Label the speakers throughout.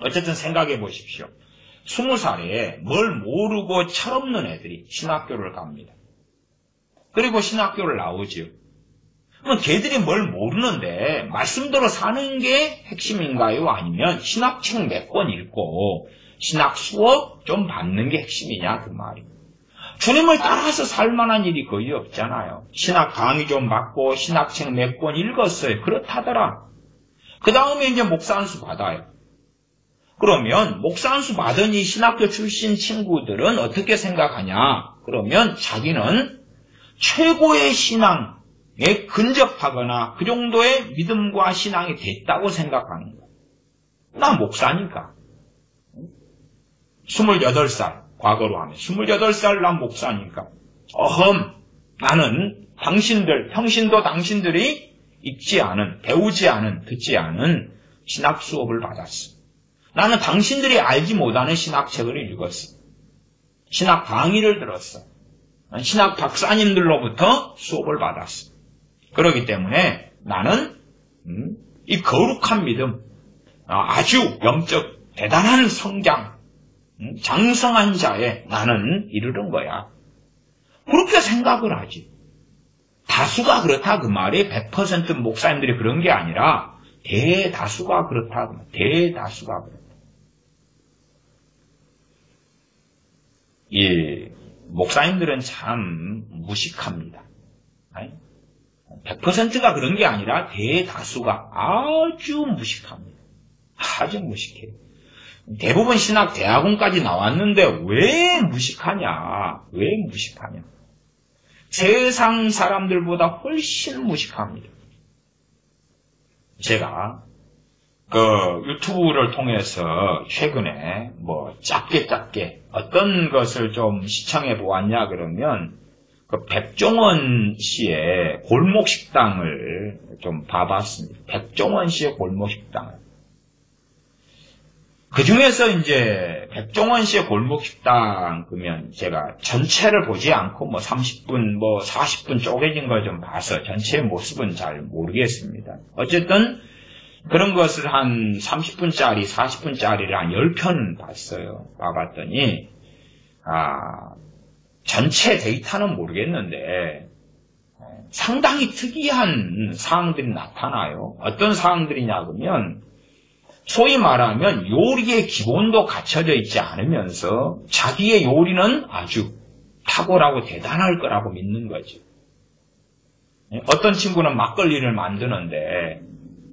Speaker 1: 어쨌든 생각해 보십시오. 20살에 뭘 모르고 철없는 애들이 신학교를 갑니다. 그리고 신학교를 나오지요. 그럼 걔들이 뭘 모르는데 말씀대로 사는 게 핵심인가요? 아니면 신학책 몇 권 읽고 신학 수업 좀 받는 게 핵심이냐 그 말이에요. 주님을 따라서 살만한 일이 거의 없잖아요. 신학 강의 좀 받고 신학책 몇 권 읽었어요. 그렇다더라. 그 다음에 이제 목사 안수 받아요. 그러면 목사 안수 받으니 신학교 출신 친구들은 어떻게 생각하냐? 그러면 자기는 최고의 신앙에 근접하거나 그 정도의 믿음과 신앙이 됐다고 생각하는 거예요. 나 목사니까. 28살, 과거로 하면 28살 난 목사니까. 나는 평신도 당신들이 읽지 않은, 배우지 않은, 듣지 않은 신학 수업을 받았어. 나는 당신들이 알지 못하는 신학책을 읽었어. 신학 강의를 들었어. 신학 박사님들로부터 수업을 받았어. 그렇기 때문에 나는 이 거룩한 믿음, 아주 영적 대단한 성장, 장성한 자에 나는 이르는 거야. 그렇게 생각을 하지. 다수가 그렇다 그 말이 100% 목사님들이 그런 게 아니라 대다수가 그렇다. 대다수가 그렇다. 이 목사님들은 참 무식합니다. 100%가 그런 게 아니라 대다수가 아주 무식합니다. 아주 무식해요. 대부분 신학 대학원까지 나왔는데 왜 무식하냐? 왜 무식하냐? 세상 사람들보다 훨씬 무식합니다. 제가 유튜브를 통해서 최근에 짧게 어떤 것을 좀 시청해 보았냐 그러면 백종원 씨의 골목식당을 좀 봐봤습니다. 백종원 씨의 골목식당을. 그 중에서 이제 백종원 씨의 골목식당 그러면 제가 전체를 보지 않고 30분, 40분 쪼개진 걸 좀 봐서 전체의 모습은 잘 모르겠습니다. 어쨌든 그런 것을 한 30분짜리, 40분짜리를 한 10편 봤어요. 봐봤더니 전체 데이터는 모르겠는데 상당히 특이한 사항들이 나타나요. 어떤 사항들이냐 그러면 소위 말하면 요리의 기본도 갖춰져 있지 않으면서 자기의 요리는 아주 탁월하고 대단할 거라고 믿는 거죠. 어떤 친구는 막걸리를 만드는데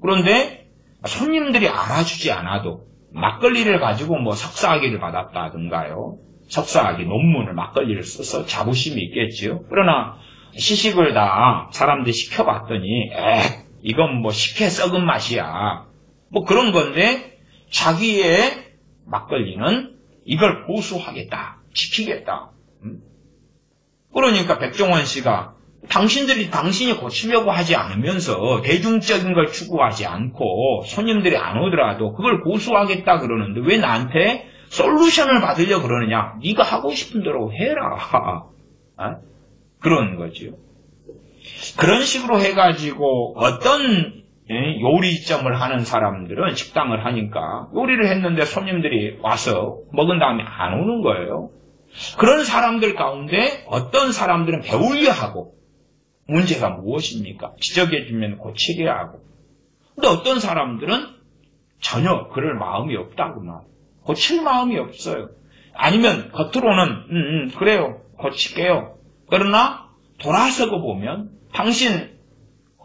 Speaker 1: 그런데 손님들이 알아주지 않아도 막걸리를 가지고 석사학위를 받았다든가요. 석사학위 논문을 막걸리를 써서 자부심이 있겠지요. 그러나 시식을 다 사람들이 시켜봤더니 이건 식혜 썩은 맛이야. 그런 건데 자기의 막걸리는 이걸 고수하겠다. 지키겠다. 그러니까 백종원 씨가 당신이 고치려고 하지 않으면서 대중적인 걸 추구하지 않고 손님들이 안 오더라도 그걸 고수하겠다 그러는데 왜 나한테 솔루션을 받으려고 그러느냐. 네가 하고 싶은 대로 해라. 그런 거죠. 그런 식으로 해가지고 어떤 요리점을 하는 사람들은 식당을 하니까 요리를 했는데 손님들이 와서 먹은 다음에 안 오는 거예요. 그런 사람들 가운데 어떤 사람들은 배우려 하고 문제가 무엇입니까? 지적해주면 고치게 하고. 근데 어떤 사람들은 전혀 그럴 마음이 없다고 말. 고칠 마음이 없어요. 아니면 겉으로는 그래요. 고칠게요. 그러나 돌아서고 보면 당신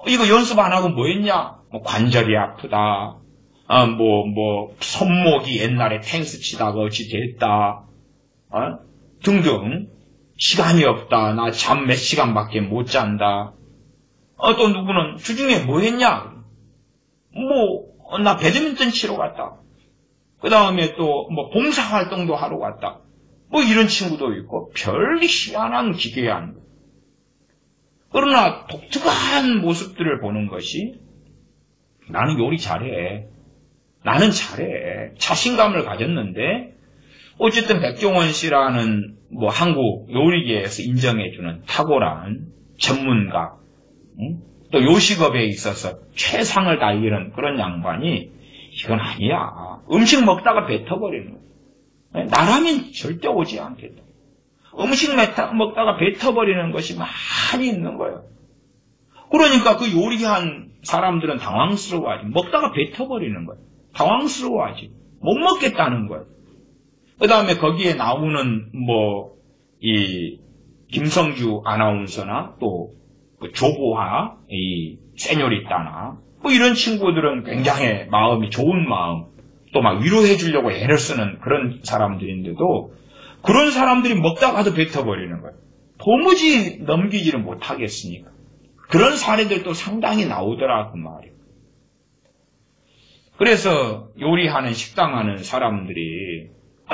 Speaker 1: 이거 연습 안 하고 뭐 했냐? 관절이 아프다. 손목이 옛날에 탱스 치다가 어찌 됐다. 등등. 시간이 없다. 나 잠 몇 시간밖에 못 잔다. 또 누구는 주중에 뭐 했냐? 나 배드민턴 치러 갔다. 그 다음에 또 봉사활동도 하러 갔다. 이런 친구도 있고 별 희한한 기괴한 거. 그러나 독특한 모습들을 보는 것이 나는 요리 잘해. 나는 잘해. 자신감을 가졌는데 어쨌든 백종원 씨라는 한국 요리계에서 인정해주는 탁월한 전문가, 또 요식업에 있어서 최상을 달리는 그런 양반이 이건 아니야. 음식 먹다가 뱉어버리는 거야. 나라면 절대 오지 않겠다. 음식 먹다가 뱉어버리는 것이 많이 있는 거예요. 그러니까 그 요리한 사람들은 당황스러워하지. 먹다가 뱉어버리는 거예요. 당황스러워하지. 못 먹겠다는 거예요. 그 다음에 거기에 나오는 이 김성주 아나운서나 또 그 조보하, 이 세뇨리따나 이런 친구들은 굉장히 마음이 좋은 마음, 또 막 위로해 주려고 애를 쓰는 그런 사람들인데도 그런 사람들이 먹다가도 뱉어버리는 거예요. 도무지 넘기지를 못하겠으니까. 그런 사례들도 상당히 나오더라 그 말이에요. 그래서 요리하는 식당하는 사람들이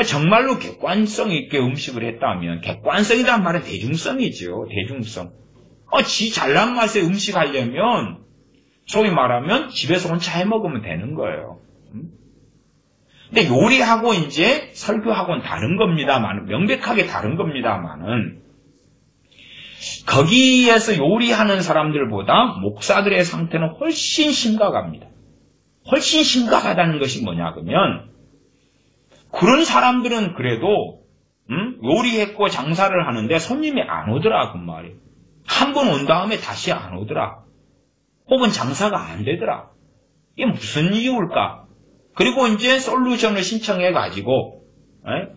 Speaker 1: 정말로 객관성 있게 음식을 했다면, 객관성이란 말은 대중성이죠. 대중성. 지 잘난 맛에 음식 하려면 소위 말하면 집에서 혼자 해 먹으면 되는 거예요. 근데 요리하고 이제 설교하고는 다른 겁니다만, 명백하게 다른 겁니다만은, 거기에서 요리하는 사람들보다 목사들의 상태는 훨씬 심각합니다. 훨씬 심각하다는 것이 뭐냐 그러면, 그런 사람들은 그래도 요리했고 장사를 하는데 손님이 안 오더라 그 말이에요. 한 번 온 다음에 다시 안 오더라. 혹은 장사가 안 되더라. 이게 무슨 이유일까? 그리고 이제 솔루션을 신청해 가지고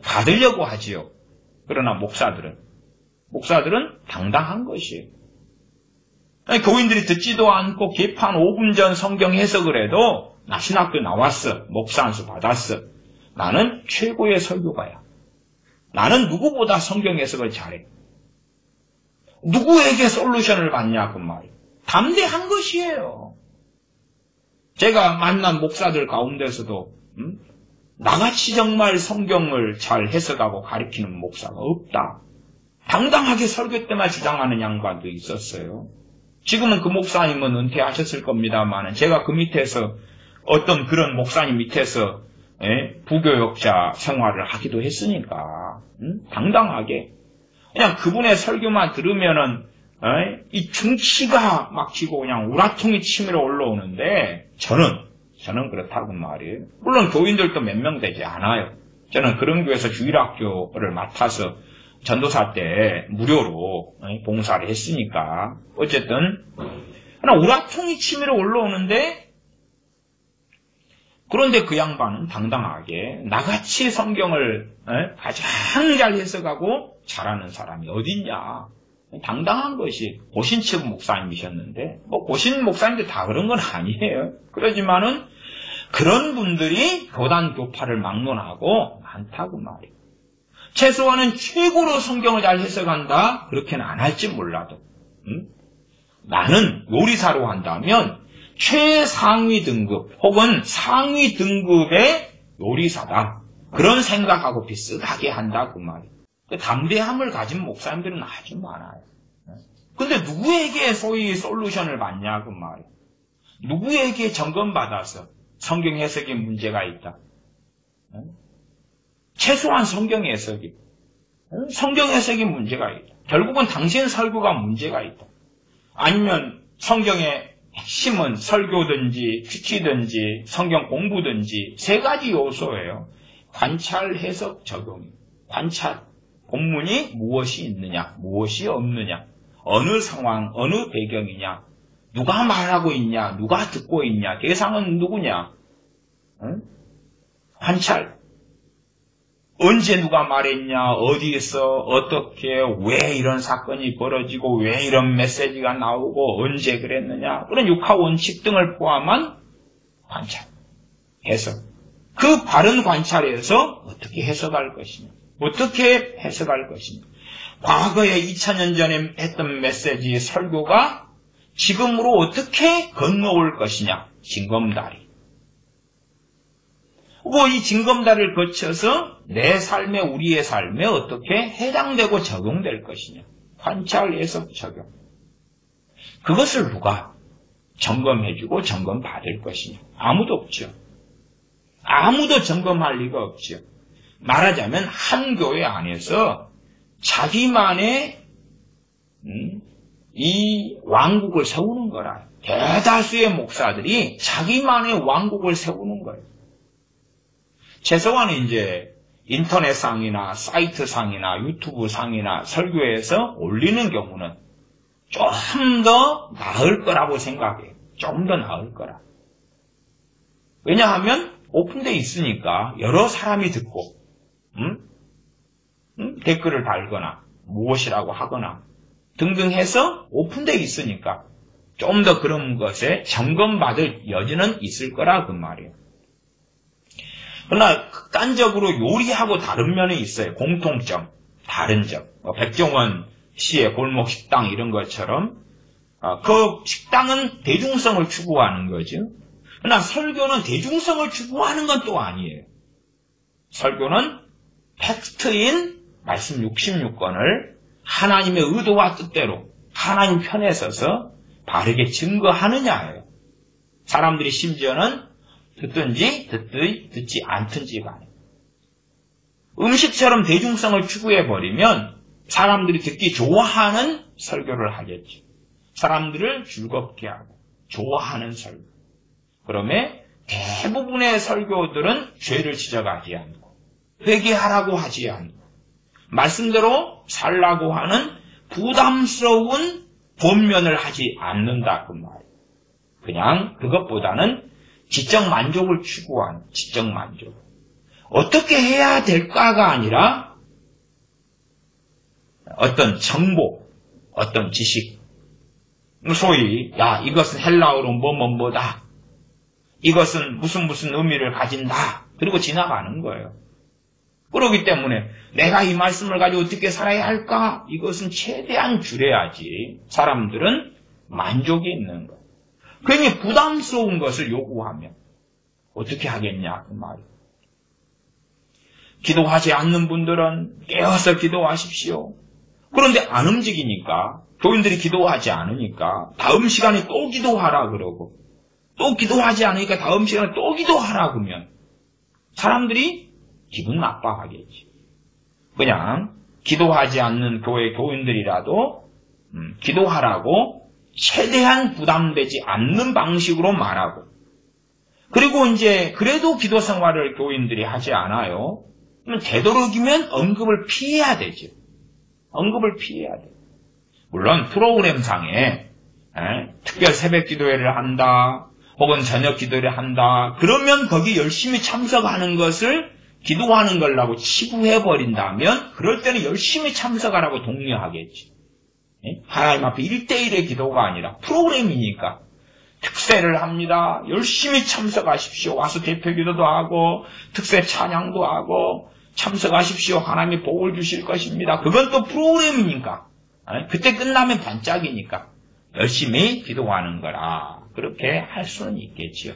Speaker 1: 받으려고 하지요. 그러나 목사들은 당당한 것이에요. 교인들이 듣지도 않고 개판 5분 전 성경 해석을 해도 나 신학교 나왔어. 목사 안수 받았어. 나는 최고의 설교가야. 나는 누구보다 성경 해석을 잘해. 누구에게 솔루션을 받냐 그 말이에요. 담대한 것이에요. 제가 만난 목사들 가운데서도 나같이 정말 성경을 잘 해석하고 가르치는 목사가 없다. 당당하게 설교 때만 주장하는 양반도 있었어요. 지금은 그 목사님은 은퇴하셨을 겁니다만 제가 그 밑에서 어떤 그런 목사님 밑에서 부교역자 생활을 하기도 했으니까 당당하게 그냥 그분의 설교만 들으면은 이 중치가 막히고 그냥 우라통이 치밀어 올라오는데 저는 그렇다고 말이에요. 물론 교인들도 몇 명 되지 않아요. 저는 그런 교회에서 주일학교를 맡아서 전도사 때 무료로 봉사를 했으니까 어쨌든 그냥 우라통이 치밀어 올라오는데 그런데 그 양반은 당당하게 나같이 성경을 가장 잘 해석하고 잘하는 사람이 어딨냐. 당당한 것이 고신측 목사님이셨는데 고신 목사님들 다 그런 건 아니에요. 그러지만은 그런 분들이 교단 교파를 막론하고 많다고 말이에요. 최소한은 최고로 성경을 잘 해석한다? 그렇게는 안 할지 몰라도 나는 요리사로 한다면 최상위 등급 혹은 상위 등급의 요리사다. 그런 생각하고 비슷하게 한다 그 말이에요. 담대함을 가진 목사님들은 아주 많아요. 근데 누구에게 소위 솔루션을 받냐 그 말이에요. 누구에게 점검받아서 성경 해석에 문제가 있다. 최소한 성경 해석이 문제가 있다. 결국은 당신 설교가 문제가 있다. 아니면 성경의 핵심은 설교든지 취치든지 성경 공부든지 세 가지 요소예요. 관찰, 해석, 적용. 관찰, 본문이 무엇이 있느냐, 무엇이 없느냐, 어느 상황, 어느 배경이냐, 누가 말하고 있냐, 누가 듣고 있냐, 대상은 누구냐. 관찰. 언제 누가 말했냐, 어디에서, 어떻게, 왜 이런 사건이 벌어지고, 왜 이런 메시지가 나오고, 언제 그랬느냐, 그런 육하 원칙 등을 포함한 관찰, 해석. 그 바른 관찰에서 어떻게 해석할 것이냐, 어떻게 해석할 것이냐. 과거에 2000년 전에 했던 메시지, 설교가 지금으로 어떻게 건너올 것이냐, 징검다리. 이 징검다리를 거쳐서 내 삶에, 우리의 삶에 어떻게 해당되고 적용될 것이냐. 관찰, 해석, 적용. 그것을 누가 점검해주고 점검받을 것이냐. 아무도 없죠. 아무도 점검할 리가 없죠. 말하자면 한 교회 안에서 자기만의 이 왕국을 세우는 거라. 대다수의 목사들이 자기만의 왕국을 세우는 거예요. 최소한 이제 인터넷상이나 사이트상이나 유튜브상이나 설교에서 올리는 경우는 좀 더 나을 거라고 생각해요. 좀 더 나을 거라. 왜냐하면 오픈되어 있으니까 여러 사람이 듣고 댓글을 달거나 무엇이라고 하거나 등등 해서 오픈되어 있으니까 좀 더 그런 것에 점검받을 여지는 있을 거라 그 말이에요. 그러나 극단적으로 요리하고 다른 면이 있어요. 공통점, 다른 점. 백종원 씨의 골목 식당 이런 것처럼 그 식당은 대중성을 추구하는 거죠. 그러나 설교는 대중성을 추구하는 건 또 아니에요. 설교는 텍스트인 말씀 66권을 하나님의 의도와 뜻대로 하나님 편에 서서 바르게 증거하느냐예요. 사람들이 심지어는 듣든지 듣지 않든지가 아니에요. 음식처럼 대중성을 추구해버리면 사람들이 듣기 좋아하는 설교를 하겠죠. 사람들을 즐겁게 하고 좋아하는 설교. 그러면 대부분의 설교들은 죄를 지적하지 않고 회개하라고 하지 않고 말씀대로 살라고 하는 부담스러운 본면을 하지 않는다 그 말이에요. 그냥 그것보다는 지적 만족을 추구하는 지적 만족. 어떻게 해야 될까가 아니라 어떤 정보, 어떤 지식. 소위 이것은 헬라어로 뭐다. 이것은 무슨 의미를 가진다. 그리고 지나가는 거예요. 그렇기 때문에 내가 이 말씀을 가지고 어떻게 살아야 할까? 이것은 최대한 줄여야지 사람들은 만족이 있는 거예요. 괜히 부담스러운 것을 요구하면 어떻게 하겠냐 그 말이에요. 기도하지 않는 분들은 깨어서 기도하십시오. 그런데 안 움직이니까 교인들이 기도하지 않으니까 다음 시간에 또 기도하라 그러고 또 기도하지 않으니까 다음 시간에 또 기도하라 그러면 사람들이 기분 나빠하겠지. 그냥 기도하지 않는 교회 교인들이라도 기도하라고 최대한 부담되지 않는 방식으로 말하고 그리고 이제 그래도 기도 생활을 교인들이 하지 않아요. 그러면 되도록이면 언급을 피해야 되죠. 언급을 피해야 돼요. 물론 프로그램상에 특별 새벽 기도회를 한다 혹은 저녁 기도를 한다 그러면 거기 열심히 참석하는 것을 기도하는 걸라고 치부해버린다면 그럴 때는 열심히 참석하라고 독려하겠지. 하나님 앞에 1대1의 기도가 아니라 프로그램이니까 특세를 합니다. 열심히 참석하십시오. 와서 대표 기도도 하고 특세 찬양도 하고 참석하십시오. 하나님이 복을 주실 것입니다. 그건 또 프로그램이니까 그때 끝나면 반짝이니까 열심히 기도하는 거라. 그렇게 할 수는 있겠지요.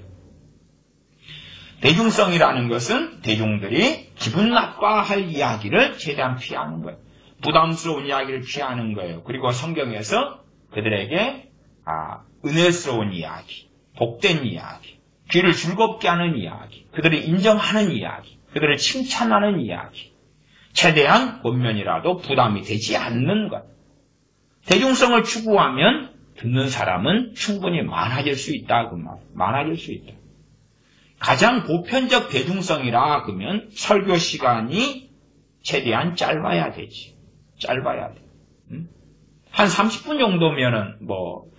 Speaker 1: 대중성이라는 것은 대중들이 기분 나빠할 이야기를 최대한 피하는 거예요. 부담스러운 이야기를 피하는 거예요. 그리고 성경에서 그들에게 은혜스러운 이야기, 복된 이야기, 귀를 즐겁게 하는 이야기, 그들을 인정하는 이야기, 그들을 칭찬하는 이야기, 최대한 본면이라도 부담이 되지 않는 것. 대중성을 추구하면 듣는 사람은 충분히 많아질 수 있다. 그 말. 많아질 수 있다. 가장 보편적 대중성이라 그러면 설교 시간이 최대한 짧아야 되지. 짧아야 돼. 한 30분 정도면은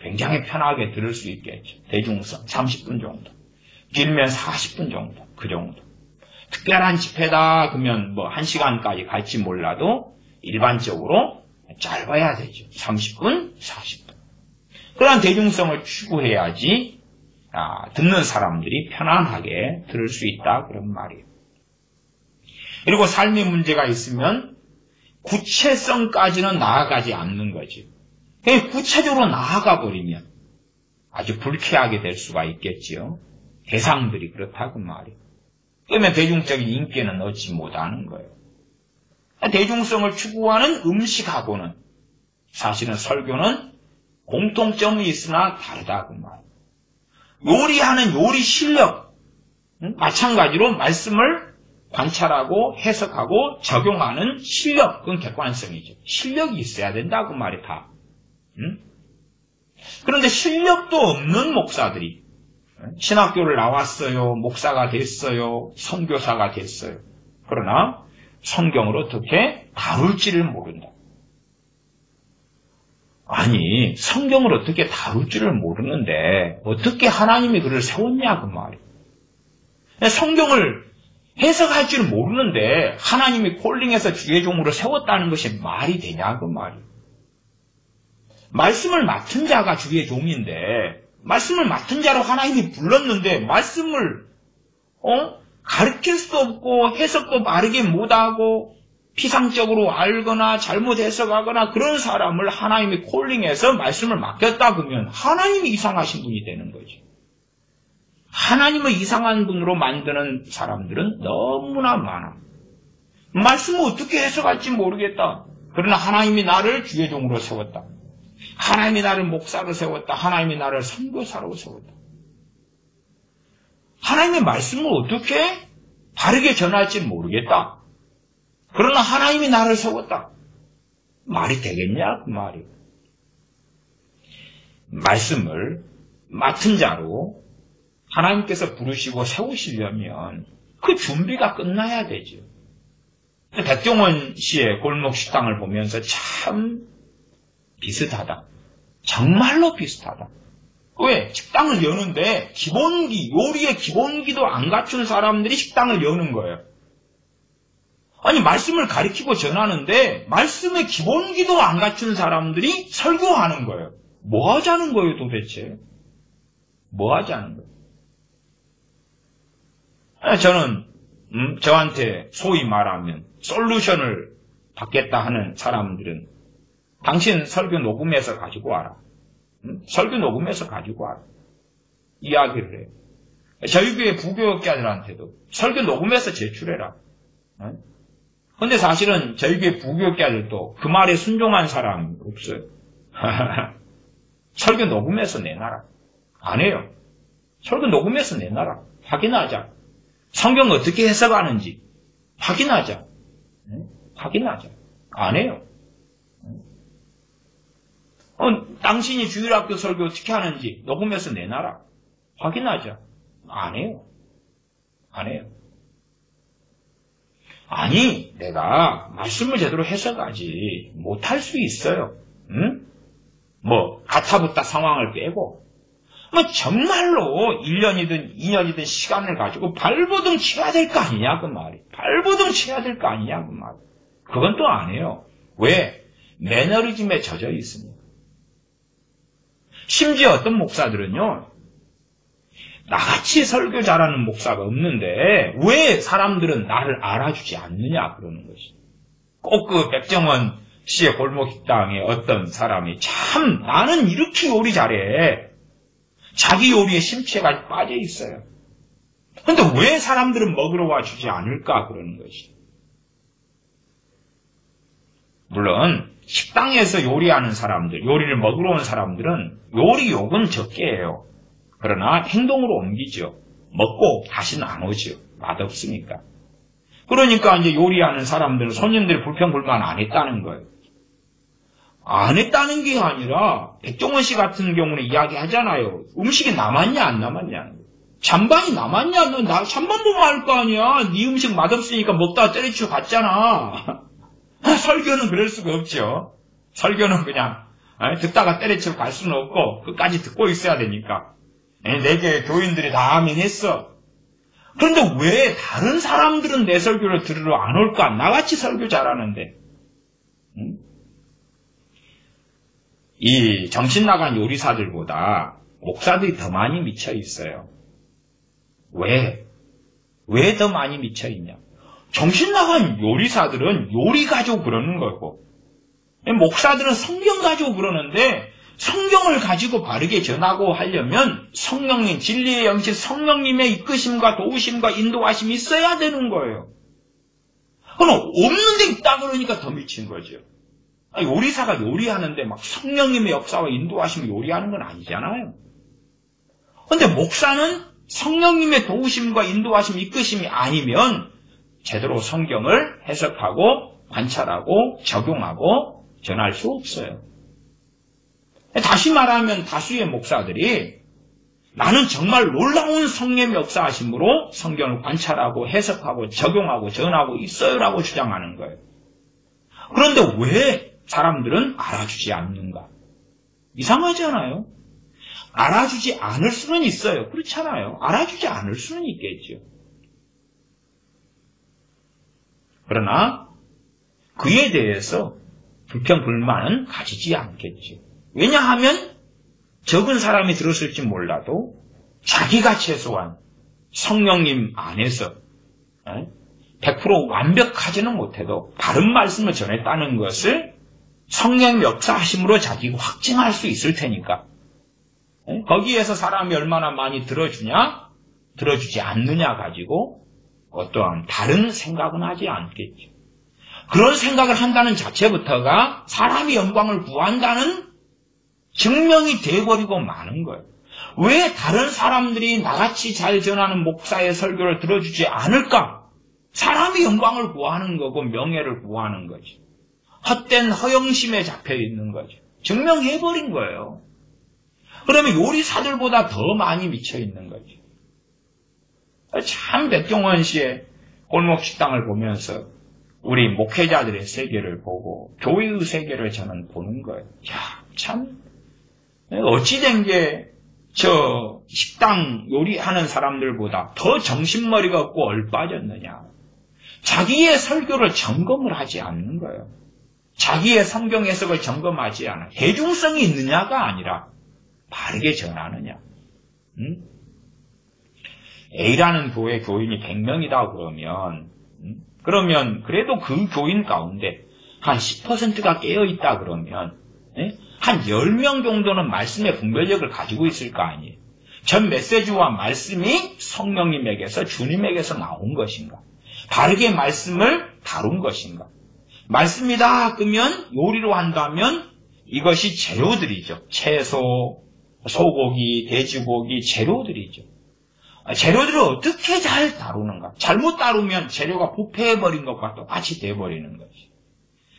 Speaker 1: 굉장히 편하게 들을 수 있겠죠. 대중성 30분 정도. 길면 40분 정도. 그 정도. 특별한 집회다 그러면 1시간까지 갈지 몰라도 일반적으로 짧아야 되죠. 30분, 40분. 그런 대중성을 추구해야지 듣는 사람들이 편안하게 들을 수 있다 그런 말이에요. 그리고 삶의 문제가 있으면 구체성까지는 나아가지 않는 거지. 구체적으로 나아가 버리면 아주 불쾌하게 될 수가 있겠지요. 대상들이 그렇다고 말이에요. 그러면 대중적인 인기는 얻지 못하는 거예요. 대중성을 추구하는 음식하고는 사실은 설교는 공통점이 있으나 다르다고 말이에요. 요리하는 요리 실력, 마찬가지로 말씀을 관찰하고 해석하고 적용하는 실력, 그건 객관성이죠. 실력이 있어야 된다고 말이 다. 그런데 실력도 없는 목사들이 신학교를 나왔어요. 목사가 됐어요. 선교사가 됐어요. 그러나 성경을 어떻게 다룰지를 모른다. 아니, 성경을 어떻게 다룰지를 모르는데 어떻게 하나님이 그를 세웠냐 그 말이에요. 성경을 해석할 줄 모르는데 하나님이 콜링해서 주의 종으로 세웠다는 것이 말이 되냐 그 말이에요. 말씀을 맡은 자가 주의 종인데 말씀을 맡은 자로 하나님이 불렀는데 말씀을 가르칠 수 없고 해석도 바르게 못하고 피상적으로 알거나 잘못 해석하거나 그런 사람을 하나님이 콜링해서 말씀을 맡겼다 그러면 하나님이 이상하신 분이 되는 거죠. 하나님을 이상한 분으로 만드는 사람들은 너무나 많아. 말씀을 어떻게 해석할지 모르겠다. 그러나 하나님이 나를 주의 종으로 세웠다. 하나님이 나를 목사로 세웠다. 하나님이 나를 선교사로 세웠다. 하나님의 말씀을 어떻게 바르게 전할지 모르겠다. 그러나 하나님이 나를 세웠다. 말이 되겠냐? 그 말이. 말씀을 맡은 자로 하나님께서 부르시고 세우시려면 그 준비가 끝나야 되죠. 백종원 씨의 골목 식당을 보면서 참 비슷하다. 정말로 비슷하다. 왜? 식당을 여는데 요리의 기본기도 안 갖춘 사람들이 식당을 여는 거예요. 아니, 말씀을 가르치고 전하는데 말씀의 기본기도 안 갖춘 사람들이 설교하는 거예요. 뭐 하자는 거예요, 도대체? 뭐 하자는 거예요? 저는 저한테 소위 말하면 솔루션을 받겠다 하는 사람들은 당신 설교 녹음해서 가지고 와라. 설교 녹음해서 가지고 와라. 이야기를 해요. 저희 교회 부교육자들한테도 설교 녹음해서 제출해라. 근데 사실은 저희 교회 부교육자들도 그 말에 순종한 사람이 없어요. 설교 녹음해서 내놔라. 안 해요. 설교 녹음해서 내놔라. 확인하자. 성경 어떻게 해석하는지 확인하자. 확인하자. 안 해요. 당신이 주일학교 설교 어떻게 하는지 녹음해서 내놔라. 확인하자. 안 해요. 안 해요. 아니, 내가 말씀을 제대로 해석하지 못할 수 있어요. 응? 뭐 가타부타 상황을 빼고 정말로 1년이든 2년이든 시간을 가지고 발버둥 쳐야 될 거 아니냐 그 말이. 발버둥 쳐야 될 거 아니냐 그 말. 그건 또 안 해요. 왜? 매너리즘에 젖어 있습니다. 심지어 어떤 목사들은요, 나같이 설교 잘하는 목사가 없는데 왜 사람들은 나를 알아주지 않느냐 그러는 것이. 꼭 그 백정원 씨의 골목식당에 어떤 사람이 참 나는 이렇게 요리 잘해. 자기 요리에 심취해가 빠져 있어요. 그런데 왜 사람들은 먹으러 와주지 않을까 그러는 것이. 물론 식당에서 요리하는 사람들, 요리를 먹으러 온 사람들은 요리 욕은 적게 해요. 그러나 행동으로 옮기죠. 먹고 다시는 안 오죠. 맛없으니까. 그러니까 이제 요리하는 사람들은 손님들이 불평불만 안 했다는 거예요. 안 했다는 게 아니라 백종원 씨 같은 경우는 이야기하잖아요. 음식이 남았냐 안 남았냐. 잔반이 남았냐. 너 나 잔반 보면 알 거 아니야. 네 음식 맛없으니까 먹다가 때려치고 갔잖아. 설교는 그럴 수가 없죠. 설교는 그냥 듣다가 때려치고 갈 수는 없고 끝까지 듣고 있어야 되니까. 내게 교인들이 다 아멘 했어. 그런데 왜 다른 사람들은 내 설교를 들으러 안 올까? 나같이 설교 잘하는데. 응? 이 정신나간 요리사들보다 목사들이 더 많이 미쳐 있어요. 왜? 왜 더 많이 미쳐 있냐? 정신나간 요리사들은 요리 가지고 그러는 거고, 목사들은 성경 가지고 그러는데 성경을 가지고 바르게 전하고 하려면 성령님, 진리의 영신 성령님의 이끄심과 도우심과 인도하심이 있어야 되는 거예요. 그럼 없는데 있다 그러니까 더 미친 거죠. 요리사가 요리하는데 막 성령님의 역사와 인도하심을 요리하는 건 아니잖아요. 그런데 목사는 성령님의 도우심과 인도하심, 이끄심이 아니면 제대로 성경을 해석하고 관찰하고 적용하고 전할 수 없어요. 다시 말하면 다수의 목사들이 나는 정말 놀라운 성령의 역사하심으로 성경을 관찰하고 해석하고 적용하고 전하고 있어요라고 주장하는 거예요. 그런데 왜 사람들은 알아주지 않는가? 이상하잖아요. 알아주지 않을 수는 있어요. 그렇잖아요. 알아주지 않을 수는 있겠죠. 그러나 그에 대해서 불평, 불만은 가지지 않겠죠. 왜냐하면 적은 사람이 들었을지 몰라도 자기가 최소한 성령님 안에서 100% 완벽하지는 못해도 바른 말씀을 전했다는 것을 성령의 역사하심으로 자기가 확증할 수 있을 테니까 거기에서 사람이 얼마나 많이 들어주냐, 들어주지 않느냐 가지고 어떠한 다른 생각은 하지 않겠죠. 그런 생각을 한다는 자체부터가 사람이 영광을 구한다는 증명이 돼버리고 마는 거예요. 왜 다른 사람들이 나같이 잘 전하는 목사의 설교를 들어주지 않을까? 사람이 영광을 구하는 거고 명예를 구하는 거지. 헛된 허영심에 잡혀 있는 거죠. 증명해버린 거예요. 그러면 요리사들보다 더 많이 미쳐 있는 거죠. 참 백종원 씨의 골목식당을 보면서 우리 목회자들의 세계를 보고 교회의 세계를 저는 보는 거예요. 야, 참 어찌된 게 저 식당 요리하는 사람들보다 더 정신머리가 없고 얼빠졌느냐. 자기의 설교를 점검을 하지 않는 거예요. 자기의 성경 해석을 점검하지 않아. 대중성이 있느냐가 아니라 바르게 전하느냐. A라는 교회 교인이 100명이다 그러면 그래도 그 교인 가운데 한 10%가 깨어있다 그러면 한 10명 정도는 말씀의 분별력을 가지고 있을 거 아니에요. 전 메시지와 말씀이 성령님에게서 주님에게서 나온 것인가? 바르게 말씀을 다룬 것인가? 말씀이다 그러면 요리로 한다면 이것이 재료들이죠. 채소, 소고기, 돼지고기 재료들이죠. 재료들을 어떻게 잘 다루는가? 잘못 다루면 재료가 부패해버린 것과 똑같이 돼버리는 거지.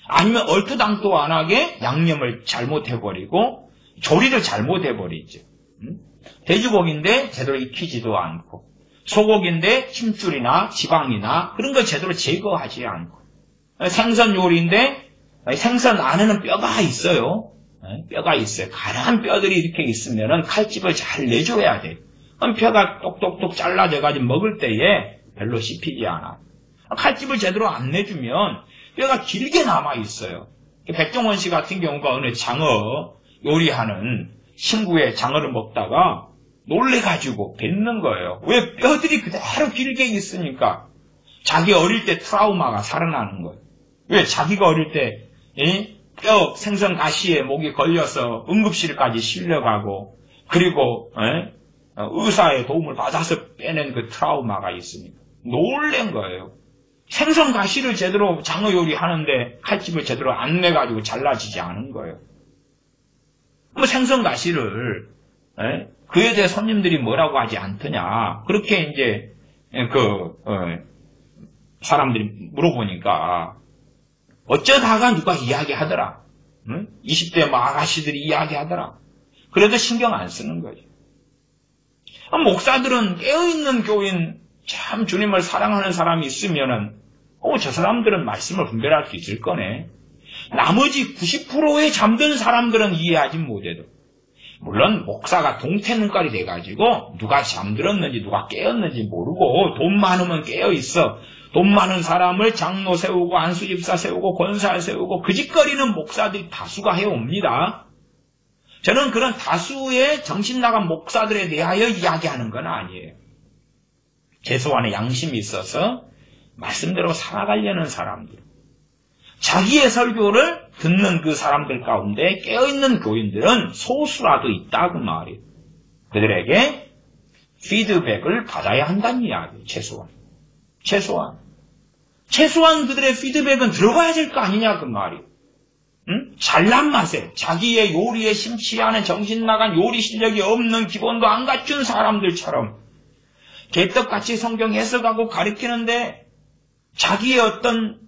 Speaker 1: 아니면 얼토당토 안 하게 양념을 잘못해버리고 조리를 잘못해버리죠. 돼지고기인데 제대로 익히지도 않고 소고기인데 힘줄이나 지방이나 그런 걸 제대로 제거하지 않고 생선 요리인데 생선 안에는 뼈가 있어요. 뼈가 있어요. 가난 뼈들이 이렇게 있으면 칼집을 잘 내줘야 돼. 그럼 뼈가 똑똑똑 잘라져가지고 먹을 때에 별로 씹히지 않아. 칼집을 제대로 안 내주면 뼈가 길게 남아있어요. 백종원 씨 같은 경우가 어느 장어 요리하는 친구의 장어를 먹다가 놀래가지고 뱉는 거예요. 왜? 뼈들이 그대로 길게 있으니까 자기 어릴 때 트라우마가 살아나는 거예요. 왜? 자기가 어릴 때 뼈 생선 가시에 목이 걸려서 응급실까지 실려가고 그리고 의사의 도움을 받아서 빼낸 그 트라우마가 있으니까 놀란 거예요. 생선 가시를 제대로 장어 요리하는데 칼집을 제대로 안 내가지고 잘라지지 않은 거예요. 뭐 생선 가시를 그에 대해 손님들이 뭐라고 하지 않더냐. 그렇게 이제 사람들이 물어보니까 어쩌다가 누가 이야기하더라. 20대 뭐 아가씨들이 이야기하더라. 그래도 신경 안 쓰는 거죠. 목사들은 깨어있는 교인 참 주님을 사랑하는 사람이 있으면은 저 사람들은 말씀을 분별할 수 있을 거네. 나머지 90%의 잠든 사람들은 이해하지 못해도 물론 목사가 동태눈깔이 돼가지고 누가 잠들었는지 누가 깨었는지 모르고 돈 많으면 깨어있어. 돈 많은 사람을 장로 세우고 안수집사 세우고 권사 세우고 그 짓거리는 목사들이 다수가 해옵니다. 저는 그런 다수의 정신 나간 목사들에 대하여 이야기하는 건 아니에요. 최소한의 양심이 있어서 말씀대로 살아가려는 사람들. 자기의 설교를 듣는 그 사람들 가운데 깨어있는 교인들은 소수라도 있다고 말이에요. 그들에게 피드백을 받아야 한다는 이야기예요. 최소한 그들의 피드백은 들어가야 될 거 아니냐 그 말이에요. 잘난 맛에 자기의 요리에 심취 않은 정신 나간 요리 실력이 없는 기본도 안 갖춘 사람들처럼 개떡같이 성경 해석하고 가르치는데 자기의 어떤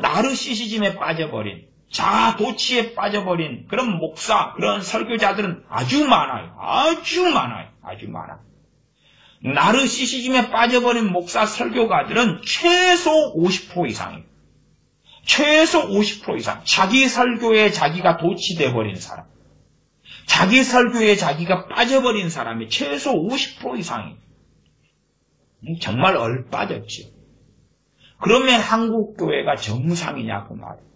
Speaker 1: 나르시시즘에 빠져버린 자아도취에 빠져버린 그런 목사, 그런 설교자들은 아주 많아요. 아주 많아요. 아주 많아요. 나르시시즘에 빠져버린 목사 설교가들은 최소 50% 이상이에요. 최소 50% 이상. 자기 설교에 자기가 도취돼 버린 사람. 자기 설교에 자기가 빠져버린 사람이 최소 50% 이상이에요. 정말 얼빠졌죠. 그러면 한국 교회가 정상이냐고 말이에요.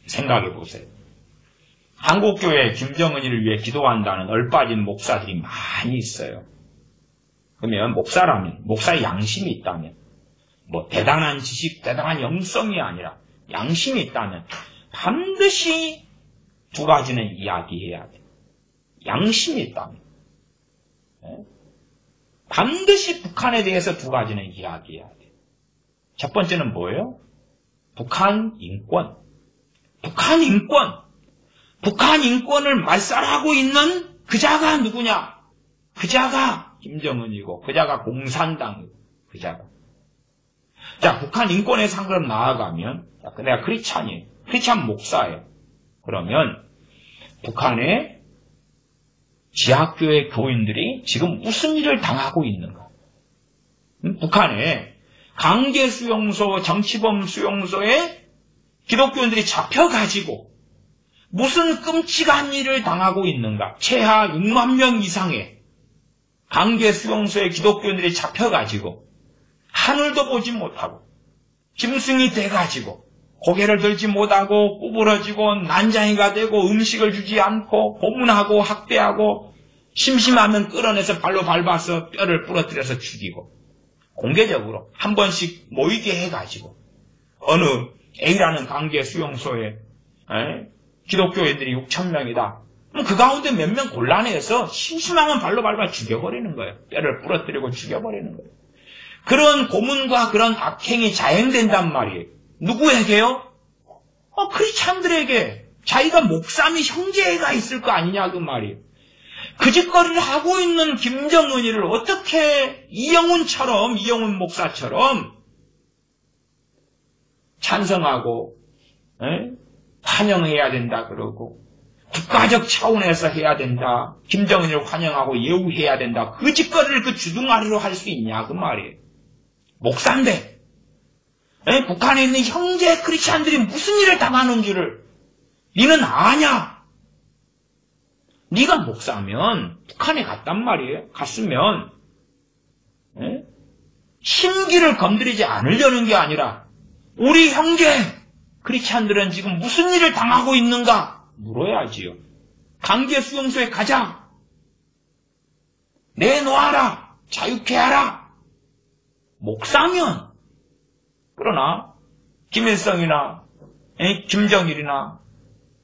Speaker 1: 생각해 보세요. 한국 교회 김정은이를 위해 기도한다는 얼빠진 목사들이 많이 있어요. 그러면 목사라면, 목사의 양심이 있다면, 뭐 대단한 지식, 대단한 영성이 아니라 양심이 있다면 반드시 두 가지는 이야기해야 돼요. 양심이 있다면. 반드시 북한에 대해서 두 가지는 이야기해야 돼요. 첫 번째는 뭐예요? 북한 인권. 북한 인권. 북한 인권을 말살하고 있는 그자가 누구냐? 그자가 김정은이고, 그자가 공산당이고, 그자가. 자, 북한 인권의 상으로 나아가면, 내가 크리스찬이에요. 크리스찬 목사예요. 그러면, 북한의 지하교회 교인들이 지금 무슨 일을 당하고 있는가? 북한의 강제 수용소, 정치범 수용소에 기독교인들이 잡혀가지고 무슨 끔찍한 일을 당하고 있는가? 최하 6만 명 이상의 강제 수용소에 기독교인들이 잡혀가지고 하늘도 보지 못하고 짐승이 돼가지고 고개를 들지 못하고 구부러지고 난장이가 되고 음식을 주지 않고 고문하고 학대하고 심심하면 끌어내서 발로 밟아서 뼈를 부러뜨려서 죽이고 공개적으로 한 번씩 모이게 해가지고 어느 A라는 강제 수용소에 기독교인들이 6,000명이다. 그 가운데 몇 명 골라내서 심심하면 발로 밟아 죽여버리는 거예요. 뼈를 부러뜨리고 죽여버리는 거예요. 그런 고문과 그런 악행이 자행된단 말이에요. 누구에게요? 크리스찬들에게. 자기가 목사미 형제가 있을 거 아니냐 그 말이에요. 그 짓거리를 하고 있는 김정은이를 어떻게 이영훈 목사처럼 찬성하고 환영해야 된다 그러고 국가적 차원에서 해야 된다. 김정은이를 환영하고 예우해야 된다. 그 짓거리를 그 주둥아리로 할 수 있냐 그 말이에요. 목사인데 북한에 있는 형제 크리스찬들이 무슨 일을 당하는 줄을 니는 아냐? 네가 목사면 북한에 갔단 말이에요. 갔으면 심기를 건드리지 않으려는 게 아니라 우리 형제 크리스찬들은 지금 무슨 일을 당하고 있는가 물어야지요. 강제 수용소에 가자. 내놓아라. 자유케 하라. 목사면. 그러나 김일성이나 김정일이나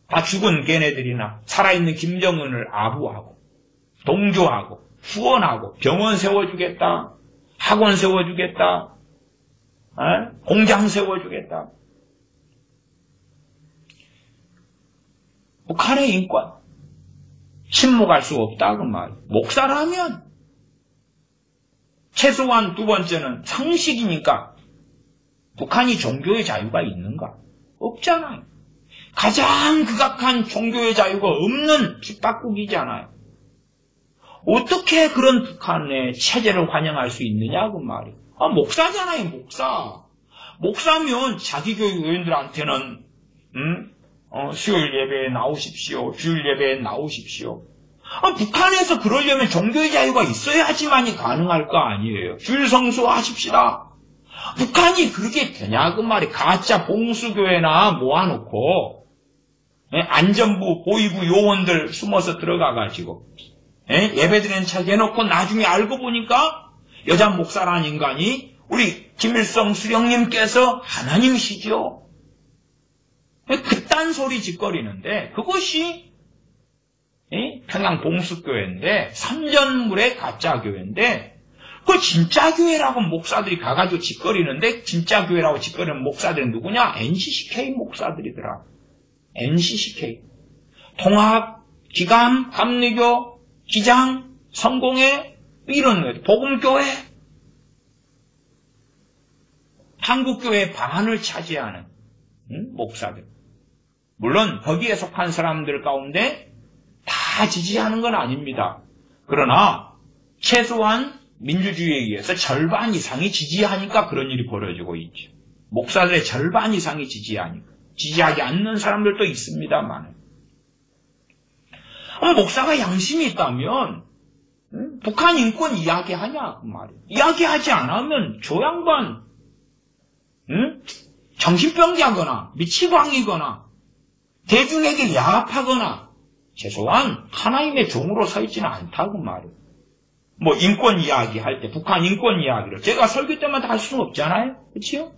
Speaker 1: 다 죽은 걔네들이나 살아있는 김정은을 아부하고 동조하고 후원하고 병원 세워주겠다. 학원 세워주겠다. 공장 세워주겠다. 북한의 인권 침묵할 수 없다 그 말. 목사라면 최소한 두 번째는 상식이니까 북한이 종교의 자유가 있는가? 없잖아요. 가장 극악한 종교의 자유가 없는 핍박국이잖아요. 어떻게 그런 북한의 체제를 환영할 수 있느냐 그 말이에요. 목사잖아요. 목사면 자기 교회 의원들한테는 수요일 예배에 나오십시오. 주일 예배에 나오십시오. 북한에서 그러려면 종교의 자유가 있어야지만이 가능할 거 아니에요. 주일 성수하십시다. 북한이 그렇게 되냐 그 말이. 가짜 봉수교회나 모아놓고 안전부 보위부 요원들 숨어서 들어가가지고 예배드리는 책 해놓고 나중에 알고 보니까 여자 목사라는 인간이 우리 김일성 수령님께서 하나님이시죠. 그딴 소리 짓거리는데 그것이 평양 봉수교회인데 선전물의 가짜 교회인데 그 진짜 교회라고 목사들이 가가지고 짓거리는데 진짜 교회라고 짓거리는 목사들은 누구냐? NCCK 목사들이더라. NCCK. 통합, 기감, 감리교, 기장, 성공회 이런 거예요. 복음교회. 한국교회의 반을 차지하는 목사들. 물론 거기에 속한 사람들 가운데 다 지지하는 건 아닙니다. 그러나 최소한 민주주의에 의해서 절반 이상이 지지하니까 그런 일이 벌어지고 있죠. 목사들의 절반 이상이 지지하니까. 지지하지 않는 사람들도 있습니다만. 목사가 양심이 있다면 북한 인권 이야기하냐 그 말이에요. 이야기하지 않으면 저 양반 정신병자거나 미치광이거나 대중에게 야합하거나 최소한 하나님의 종으로 서 있지는 않다 그 말이에요. 뭐 인권 이야기할 때 북한 인권 이야기를 제가 설교 때마다 할 수는 없잖아요. 그렇죠?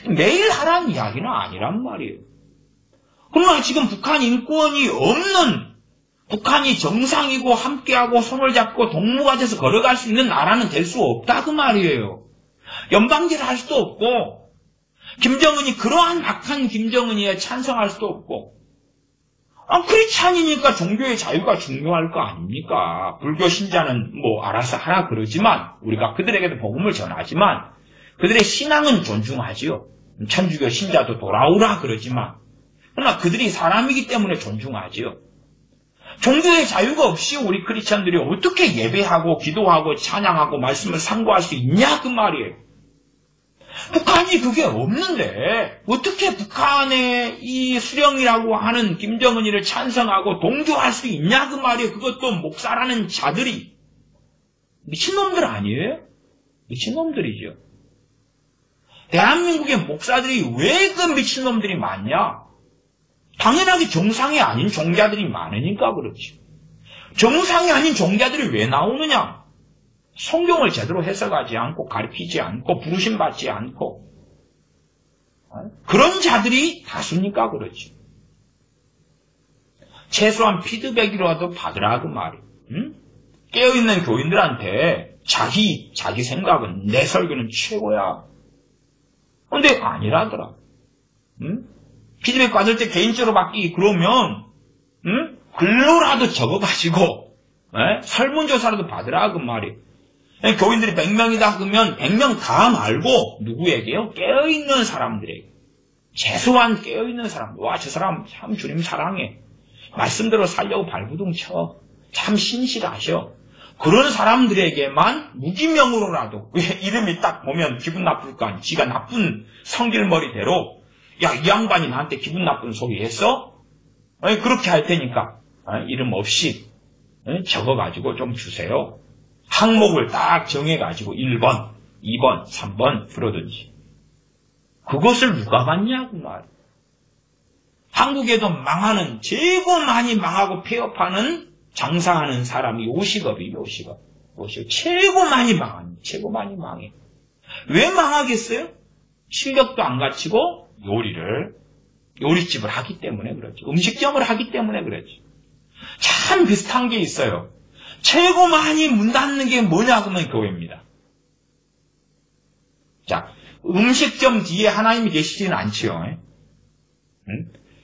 Speaker 1: 매일 하라는 이야기는 아니란 말이에요. 그러나 지금 북한 인권이 없는 북한이 정상이고 함께하고 손을 잡고 동무가 돼서 걸어갈 수 있는 나라는 될 수 없다 그 말이에요. 연방제를 할 수도 없고 김정은이 그러한 막한 김정은이에 찬성할 수도 없고 크리스찬이니까 종교의 자유가 중요할 거 아닙니까? 불교 신자는 뭐 알아서 하라 그러지만 우리가 그들에게도 복음을 전하지만 그들의 신앙은 존중하지요. 천주교 신자도 돌아오라 그러지만 그러나 그들이 사람이기 때문에 존중하지요. 종교의 자유가 없이 우리 크리스찬들이 어떻게 예배하고 기도하고 찬양하고 말씀을 상고할 수 있냐 그 말이에요. 북한이 그게 없는데 어떻게 북한의 이 수령이라고 하는 김정은이를 찬성하고 동조할 수 있냐 그 말이에요. 그것도 목사라는 자들이 미친놈들 아니에요? 미친놈들이죠. 대한민국의 목사들이 왜 그 미친놈들이 많냐? 당연하게 정상이 아닌 종자들이 많으니까 그렇지. 정상이 아닌 종자들이 왜 나오느냐? 성경을 제대로 해석하지 않고 가르치지 않고 부르심 받지 않고 그런 자들이 다수니까 그렇지. 최소한 피드백이라도 받으라 그 말이에요. 깨어있는 교인들한테 자기 생각은 내 설교는 최고야. 근데 아니라더라. 피드백 받을 때 개인적으로 받기 그러면 글로라도 적어가지고 설문조사라도 받으라 그 말이에요. 교인들이 100명이다 그러면 100명 다 말고 누구에게요? 깨어있는 사람들에게. 최소한 깨어있는 사람. 와, 저 사람 참 주님 사랑해. 말씀대로 살려고 발부둥 쳐. 참 신실하셔. 그런 사람들에게만 무기명으로라도 왜 이름이 딱 보면 기분 나쁠 거 아니. 지가 나쁜 성질머리대로 야, 이 양반이 나한테 기분 나쁜 소리 했어? 그렇게 할 테니까 이름 없이 적어가지고 좀 주세요. 항목을 딱 정해가지고 1번, 2번, 3번 그러든지. 그것을 누가 받냐 그 말. 한국에도 망하는 최고 많이 망하고 폐업하는 장사하는 사람이 요식업이 요식업. 최고 많이 망해. 왜 망하겠어요? 실력도 안 갖추고 요리집을 하기 때문에 그렇지. 음식점을 하기 때문에 그렇지. 참 비슷한 게 있어요. 최고 많이 문 닫는 게 뭐냐 그러면 교회입니다. 자, 음식점 뒤에 하나님이 계시지는 않지요.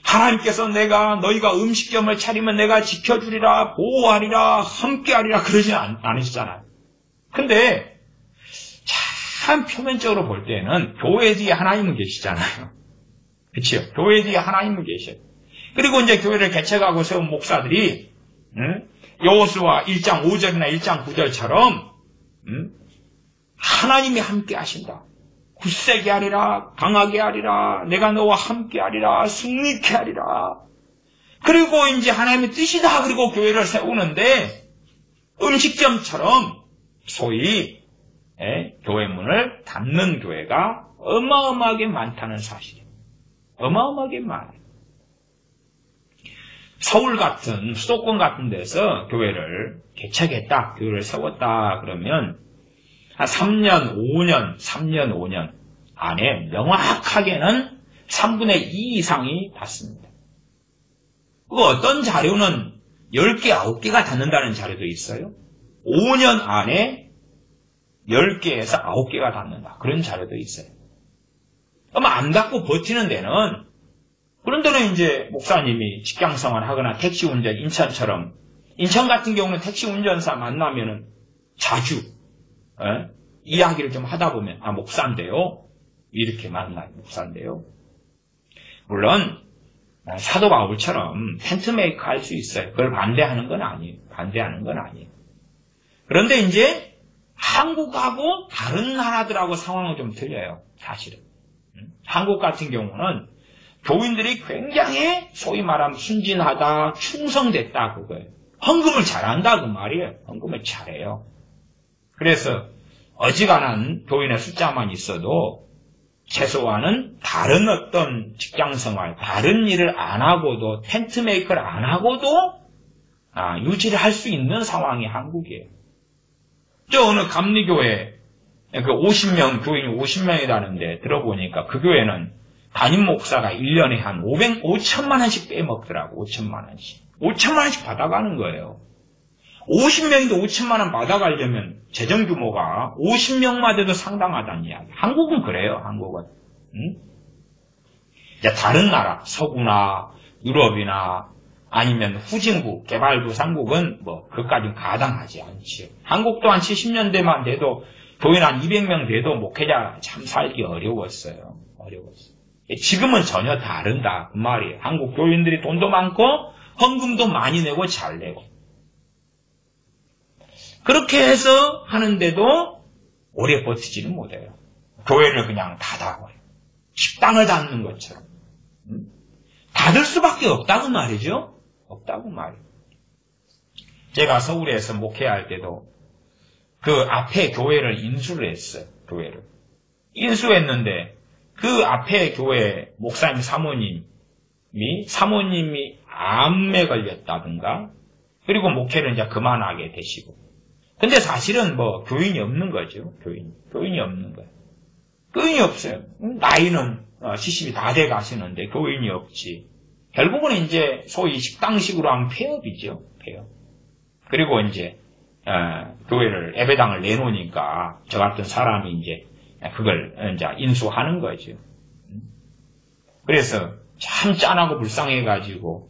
Speaker 1: 하나님께서 너희가 음식점을 차리면 내가 지켜주리라, 보호하리라, 함께하리라 그러지 않으시잖아요. 근데 참 표면적으로 볼 때는 교회 뒤에 하나님은 계시잖아요. 그치요? 교회 뒤에 하나님은 계셔요. 그리고 이제 교회를 개척하고 세운 목사들이 여호수아 1장 5절이나 1장 9절처럼 하나님이 함께 하신다. 굳세게 하리라, 강하게 하리라, 내가 너와 함께 하리라, 승리케 하리라. 그리고 이제 하나님의 뜻이다. 그리고 교회를 세우는데 음식점처럼 소위 교회 문을 닫는 교회가 어마어마하게 많다는 사실이에요. 어마어마하게 많아요. 서울 같은 수도권 같은 데서 교회를 개척했다, 교회를 세웠다 그러면 한 3년, 5년 안에 명확하게는 3분의 2 이상이 닿습니다. 그 어떤 자료는 10개, 9개가 닿는다는 자료도 있어요. 5년 안에 10개에서 9개가 닿는다. 그런 자료도 있어요. 그럼 안 닿고 버티는 데는 그런 데는 이제 목사님이 직장생활 하거나 택시 운전, 인천 같은 경우는 택시 운전사 만나면은 자주 이야기를 좀 하다 보면 목사인데요. 이렇게 만나요. 목사인데요. 물론 사도 바울처럼 텐트 메이커 할 수 있어요. 그걸 반대하는 건 아니에요. 그런데 이제 한국하고 다른 나라들하고 상황은 좀 틀려요. 사실은. 한국 같은 경우는 교인들이 굉장히 소위 말하면 순진하다, 충성됐다 그거예요. 헌금을 잘한다 그 말이에요. 헌금을 잘해요. 그래서 어지간한 교인의 숫자만 있어도 최소한은 다른 어떤 직장생활, 다른 일을 안 하고도 텐트 메이커를 안 하고도 유지를 할 수 있는 상황이 한국이에요. 저 어느 감리교회 그 50명 교인이 50명이라는데 들어보니까 그 교회는 담임 목사가 1년에 한 5천만 원씩 빼먹더라고. 5천만 원씩. 5천만 원씩 받아가는 거예요. 50명인데 5천만 원 받아가려면 재정 규모가 50명마저도 상당하다는 이야기. 한국은 그래요. 한국은. 이제 다른 나라, 서구나 유럽이나 아니면 후진국, 개발도상국은 뭐 그것까지는 가당하지 않지요. 한국도 한 70년대만 돼도 교인 한 200명 돼도 목회자 참 살기 어려웠어요. 지금은 전혀 다른다 그 말이에요. 한국 교인들이 돈도 많고 헌금도 많이 내고 잘 내고. 그렇게 해서 하는데도 오래 버티지는 못해요. 교회를 그냥 닫아버려요. 식당을 닫는 것처럼. 닫을 수밖에 없다고 말이죠. 제가 서울에서 목회할 때도 그 앞에 교회를 인수를 했어요. 인수했는데 그 앞에 교회 목사님 사모님이 암에 걸렸다든가 그리고 목회를 이제 그만하게 되시고. 근데 사실은 뭐 교인이 없는 거죠. 교인이 없는 거예요. 교인이 없어요. 나이는 70이 다 돼 가시는데 교인이 없지. 결국은 이제 소위 식당식으로 하면 폐업이죠. 폐업. 그리고 이제 교회를 예배당을 내놓으니까 저 같은 사람이 이제 그걸 이제 인수하는 거죠. 그래서 참 짠하고 불쌍해가지고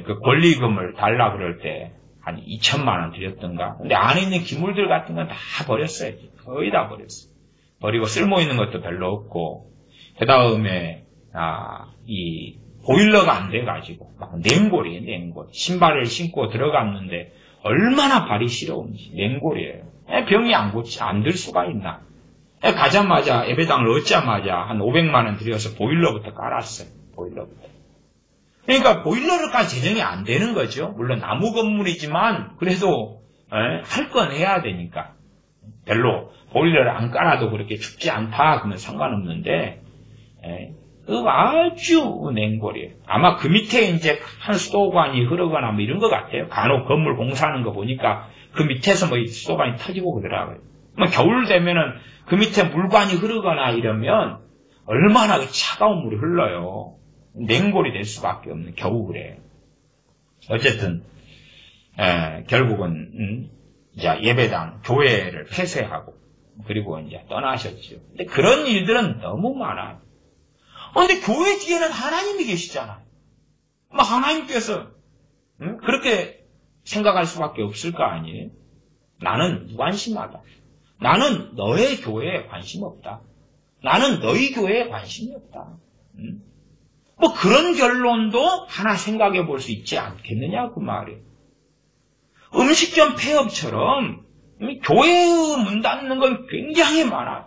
Speaker 1: 그 권리금을 달라 그럴 때 한 2천만 원 드렸던가. 근데 안에 있는 기물들 같은 건 다 버렸어요. 거의 다 버렸어요. 버리고 쓸모 있는 것도 별로 없고 그 다음에 이 보일러가 안 돼가지고 막 냉골이에요. 신발을 신고 들어갔는데 얼마나 발이 시려운지 냉골이에요. 병이 안 들 수가 있나. 가자마자 예배당을 얻자마자 한 500만 원 들여서 보일러부터 깔았어요. 그러니까 보일러를까지 재정이 안 되는 거죠. 물론 나무 건물이지만 그래도 할 건 해야 되니까. 별로 보일러를 안 깔아도 그렇게 춥지 않다 그러면 상관없는데 아주 냉골이에요. 아마 그 밑에 이제 한 수도관이 흐르거나 뭐 이런 것 같아요. 간혹 건물 공사하는 거 보니까 그 밑에서 뭐 수도관이 터지고 그러더라고요. 겨울 되면은 그 밑에 물관이 흐르거나 이러면 얼마나 차가운 물이 흘러요. 냉골이 될 수밖에 없는 겨우 그래요. 어쨌든 결국은 이제 예배당 교회를 폐쇄하고 그리고 이제 떠나셨죠. 근데 그런 일들은 너무 많아요. 근데 교회 뒤에는 하나님이 계시잖아요. 하나님께서 그렇게 생각할 수밖에 없을 거 아니에요. 나는 무관심하다. 나는 너의 교회에 관심 없다. 나는 너희 교회에 관심이 없다. 그런 결론도 하나 생각해 볼 수 있지 않겠느냐 그 말이에요. 음식점 폐업처럼 교회의 문 닫는 건 굉장히 많아요.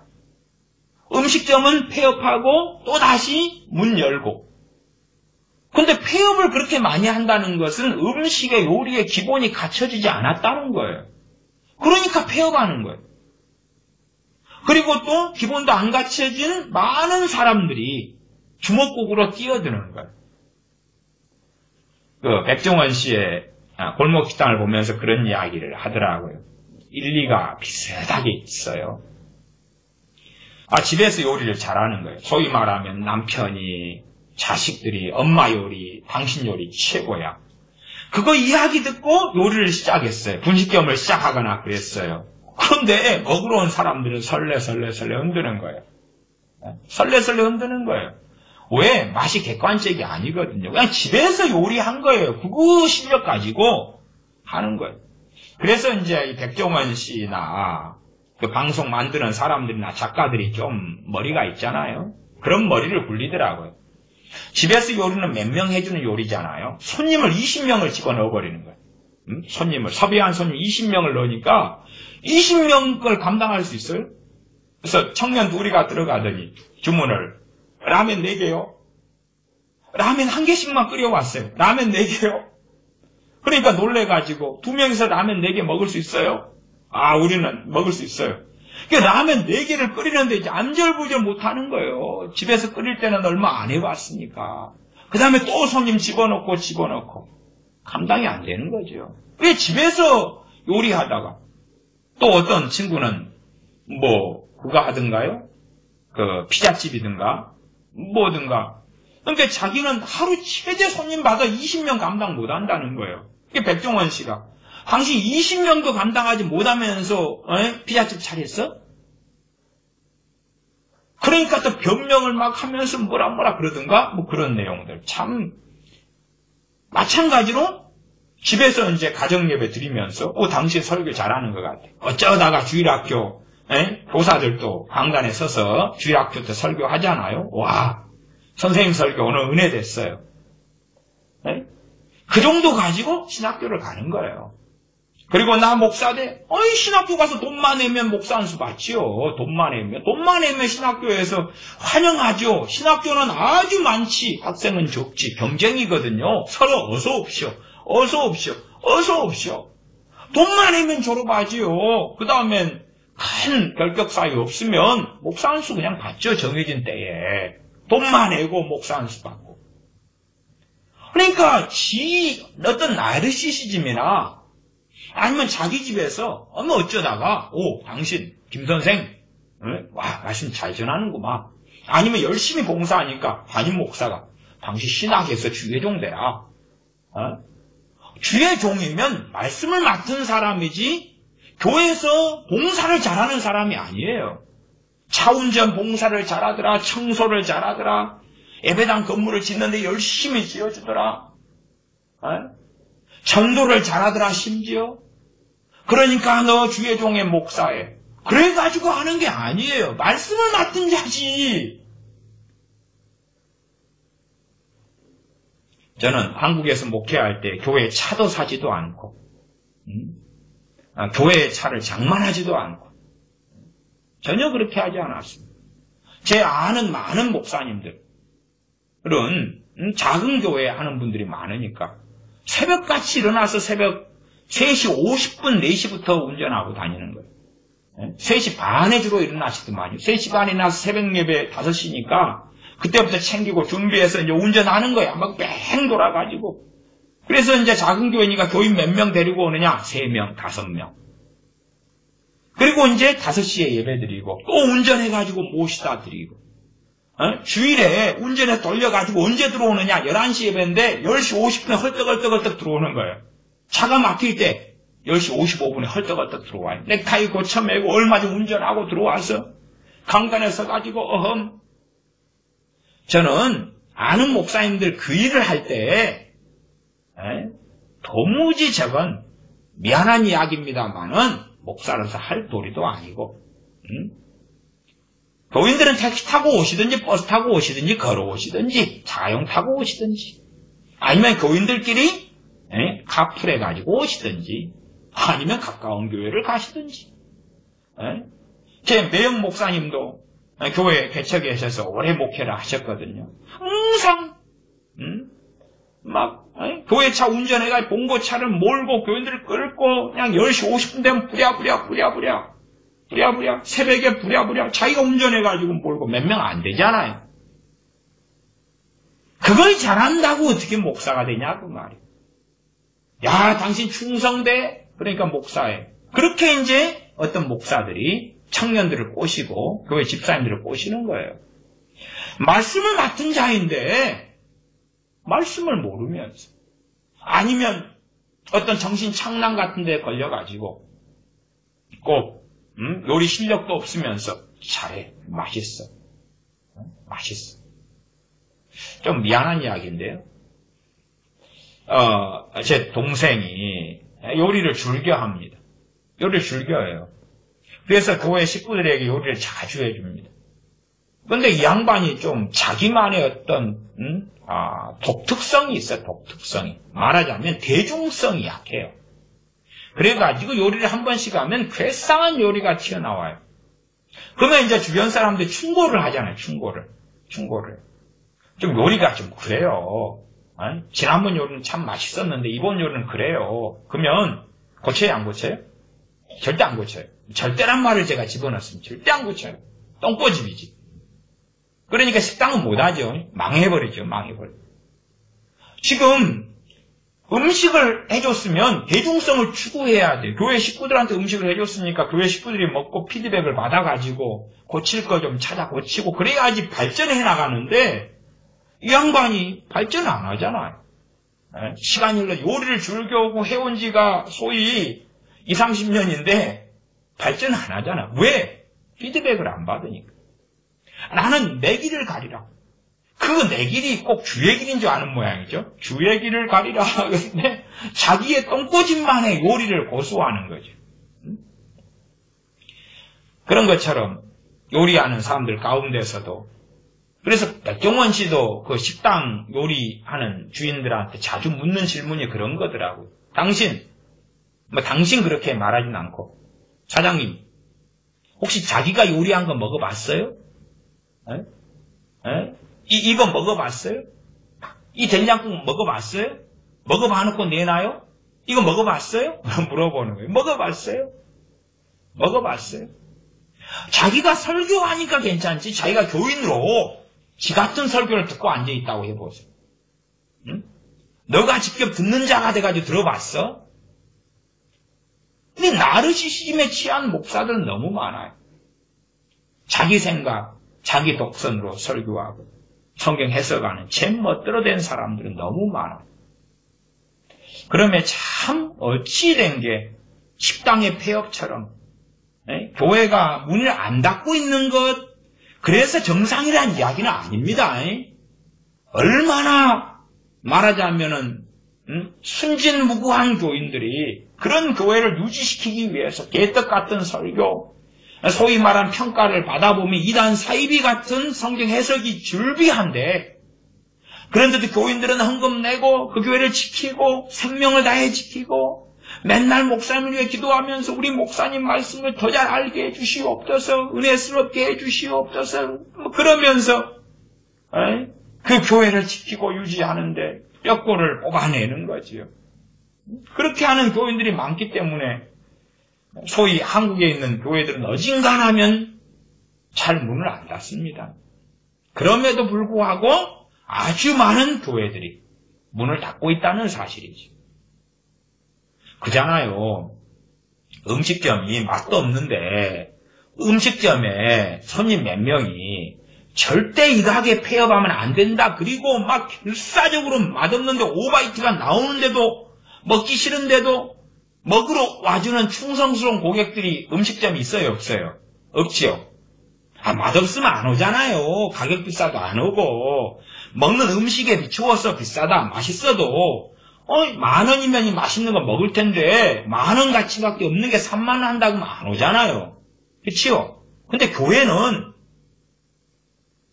Speaker 1: 음식점은 폐업하고 또다시 문 열고. 근데 폐업을 그렇게 많이 한다는 것은 음식의 요리의 기본이 갖춰지지 않았다는 거예요. 그러니까 폐업하는 거예요. 그리고 또 기본도 안 갖춰진 많은 사람들이 주먹국으로 뛰어드는 거예요. 백종원 씨의 골목식당을 보면서 그런 이야기를 하더라고요. 일리가 비슷하게 있어요. 집에서 요리를 잘하는 거예요. 소위 말하면 남편이, 자식들이 엄마 요리, 당신 요리 최고야. 그거 이야기 듣고 요리를 시작했어요. 분식점을 시작하거나 그랬어요. 그런데 먹으러 온 사람들은 설레 흔드는 거예요. 설레 흔드는 거예요. 왜? 맛이 객관적이 아니거든요. 그냥 집에서 요리한 거예요. 그거 실력 가지고 하는 거예요. 그래서 이제 이 백종원 씨나 그 방송 만드는 사람들이나 작가들이 좀 머리가 있잖아요. 그런 머리를 굴리더라고요. 집에서 요리는 몇 명 해주는 요리잖아요. 손님을 20명을 집어넣어 버리는 거예요. 손님을, 섭외한 손님 20명을 넣으니까 20명 걸 감당할 수 있어요? 그래서 청년 둘이가 들어가더니 주문을 라면 4개요. 라면 1개씩만 끓여왔어요. 라면 4개요. 그러니까 놀래가지고 2명이서 라면 4개 먹을 수 있어요? 아, 우리는 먹을 수 있어요. 그러니까 라면 4개를 끓이는데 이제 안절부절 못하는 거예요. 집에서 끓일 때는 얼마 안 해봤으니까. 그 다음에 또 손님 집어넣고 감당이 안 되는 거죠. 왜 집에서 요리하다가 또 어떤 친구는 그거 하든가요? 피자집이든가 뭐든가. 그러니까 자기는 하루 최대 손님 받아 20명 감당 못 한다는 거예요. 그게 백종원 씨가. 당신 20명도 감당하지 못하면서 피자집 차렸어? 그러니까 또 변명을 막 하면서 뭐라 그러든가 그런 내용들. 참 마찬가지로 집에서 이제 가정예배 드리면서 당신 설교 잘하는 것 같아. 어쩌다가 주일학교 교사들도 강단에 서서 주일학교 때 설교하잖아요. 와, 선생님 설교 오늘 은혜 됐어요. 그 정도 가지고 신학교를 가는 거예요. 그리고 나 목사 돼. 신학교 가서 돈만 내면 목사 한 수 받지요. 돈만 내면 신학교에서 환영하죠. 신학교는 아주 많지. 학생은 적지. 경쟁이거든요. 서로 어서 옵시오. 돈만 내면 졸업하지요. 그 다음엔 큰 결격 사유 없으면 목사 한 수 그냥 받죠. 정해진 때에. 돈만 내고 목사 한 수 받고. 그러니까 어떤 나르시시즘이나 아니면 자기 집에서 어쩌다가 당신 김선생 와 말씀 잘 전하는구만. 아니면 열심히 봉사하니까 담임 목사가 당신 신학에서 주의종 되라. 주의 종이면 말씀을 맡은 사람이지 교회에서 봉사를 잘하는 사람이 아니에요. 차 운전 봉사를 잘하더라. 청소를 잘하더라. 예배당 건물을 짓는데 열심히 지어주더라. 전도를 잘하더라 심지어. 그러니까 너 주의 종의 목사에. 그래가지고 하는 게 아니에요. 말씀을 맡은 자지. 저는 한국에서 목회할 때 교회 차도 사지도 않고 교회 차를 장만하지도 않고 전혀 그렇게 하지 않았습니다. 제 아는 많은 목사님들은 작은 교회 하는 분들이 많으니까 새벽같이 일어나서 새벽 3시 50분, 4시부터 운전하고 다니는 거예요. 3시 반에 주로 일어나시더만요. 3시 반에 나서 새벽 예배 5시니까 그때부터 챙기고 준비해서 이제 운전하는 거야. 막 뺑 돌아가지고. 그래서 이제 작은 교회니까 교인 몇 명 데리고 오느냐? 3명, 5명. 그리고 이제 5시에 예배 드리고 또 운전해가지고 모시다 드리고. 주일에 운전해 돌려가지고 언제 들어오느냐? 11시 예배인데 10시 50분에 헐떡헐떡 들어오는 거예요. 차가 막힐 때 10시 55분에 헐떡헐떡 들어와요. 넥타이 고쳐매고 얼마 전 운전하고 들어와서 강단에 서가지고 저는 아는 목사님들 그 일을 할 때 도무지 저건 미안한 이야기입니다만은 목사로서 할 도리도 아니고 교인들은 택시 타고 오시든지 버스 타고 오시든지 걸어오시든지 자가용 타고 오시든지 아니면 교인들끼리 카풀해 가지고 오시든지 아니면 가까운 교회를 가시든지 제 매형 목사님도 교회 개척에서 오래 목회를 하셨거든요. 항상 교회 차 운전해가지고 봉고차를 몰고 교인들을 끌고 그냥 10시 50분 되면 부랴부랴 새벽에 부랴부랴 자기가 운전해가지고 몰고 몇 명 안 되잖아요. 그걸 잘한다고 어떻게 목사가 되냐 그 말이에요. 야 당신 충성돼? 그러니까 목사에. 그렇게 이제 어떤 목사들이 청년들을 꼬시고 교회 집사님들을 꼬시는 거예요. 말씀을 맡은 자인데 말씀을 모르면서 아니면 어떤 정신 착란 같은 데 걸려가지고 꼭 요리 실력도 없으면서 잘해. 맛있어. 좀 미안한 이야기인데요. 제 동생이 요리를 즐겨합니다. 요리를 즐겨해요. 그래서 교회 식구들에게 요리를 자주 해줍니다. 근데 이 양반이 좀 자기만의 어떤 독특성이 있어요. 독특성이. 말하자면 대중성이 약해요. 그래가지고 요리를 한 번씩 하면 괴상한 요리가 튀어나와요. 그러면 이제 주변 사람들이 충고를 하잖아요. 충고를. 좀 요리가 좀 그래요. 지난번 요리는 참 맛있었는데 이번 요리는 그래요. 그러면 고쳐요, 안 고쳐요? 절대 안 고쳐요. 절대란 말을 제가 집어넣었으면 절대 안 고쳐요. 똥꼬집이지. 그러니까 식당은 못하죠. 망해버리죠. 지금 음식을 해줬으면 대중성을 추구해야 돼. 교회 식구들한테 음식을 해줬으니까 교회 식구들이 먹고 피드백을 받아가지고 고칠 거 좀 찾아 고치고 그래야지 발전해 나가는데 이 양반이 발전 안 하잖아요. 시간이 흘러 요리를 즐겨오고 해온 지가 소위 20, 30년인데 발전 안 하잖아. 왜? 피드백을 안 받으니까. 나는 내 길을 가리라. 그 내 길이 꼭 주의 길인 줄 아는 모양이죠. 주의 길을 가리라. 근데 자기의 똥꼬집만의 요리를 고수하는 거죠. 그런 것처럼 요리하는 사람들 가운데서도 그래서 백종원 씨도 그 식당 요리하는 주인들한테 자주 묻는 질문이 그런 거더라고요. 당신 그렇게 말하진 않고 사장님 혹시 자기가 요리한 거 먹어봤어요? 이거 먹어봤어요? 이 된장국 먹어봤어요? 먹어봐놓고 내놔요? 이거 먹어봤어요? 물어보는 거예요. 먹어봤어요? 자기가 설교하니까 괜찮지 자기가 교인으로 지 같은 설교를 듣고 앉아있다고 해보세요. 응? 너가 직접 듣는 자가 돼가지고 들어봤어? 근데 나르시시즘에 취한 목사들은 너무 많아요. 자기 생각, 자기 독선으로 설교하고 성경 해석하는 잼멋들어된 사람들은 너무 많아요. 그러면 참 어찌된 게 식당의 폐업처럼 교회가 문을 안 닫고 있는 것 그래서 정상이라는 이야기는 아닙니다. 얼마나 말하자면은 순진무구한 교인들이 그런 교회를 유지시키기 위해서 개떡 같은 설교 소위 말한 평가를 받아보면 이단 사이비 같은 성경 해석이 줄비한데 그런데도 교인들은 헌금 내고 그 교회를 지키고 생명을 다해 지키고 맨날 목사님을 위해 기도하면서 우리 목사님 말씀을 더 잘 알게 해주시옵소서 은혜스럽게 해주시옵소서 그러면서 그 교회를 지키고 유지하는데 뼈골을 뽑아내는 거지요. 그렇게 하는 교인들이 많기 때문에 소위 한국에 있는 교회들은 어진간하면 잘 문을 안 닫습니다. 그럼에도 불구하고 아주 많은 교회들이 문을 닫고 있다는 사실이죠. 그잖아요. 음식점이 맛도 없는데 음식점에 손님 몇 명이 절대 이 가게 폐업하면 안 된다. 그리고 막 필사적으로 맛없는데 오바이트가 나오는데도 먹기 싫은데도 먹으러 와주는 충성스러운 고객들이 음식점이 있어요? 없어요? 없지요. 맛없으면 안 오잖아요. 가격 비싸도 안 오고 먹는 음식에 비추어서 비싸다 맛있어도 10,000원이면 맛있는 거 먹을 텐데 10,000원 가치밖에 없는 게 30,000원 한다고 하면 안 오잖아요. 그치요? 근데 교회는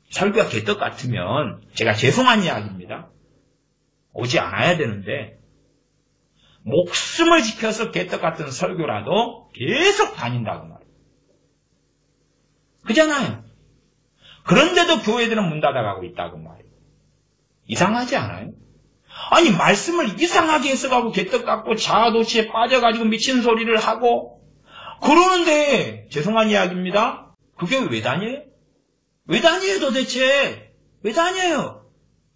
Speaker 1: 설교가 개떡 같으면 제가 죄송한 이야기입니다. 오지 않아야 되는데 목숨을 지켜서 개떡 같은 설교라도 계속 다닌다고 말이에요. 그잖아요. 그런데도 교회들은 문 닫아가고 있다고 말이에요. 이상하지 않아요? 아니 말씀을 이상하게 해석하고 개떡 같고 자아도취에 빠져가지고 미친 소리를 하고 그러는데 죄송한 이야기입니다. 그 교회 왜 다녀요? 왜 다녀요 도대체? 왜 다녀요?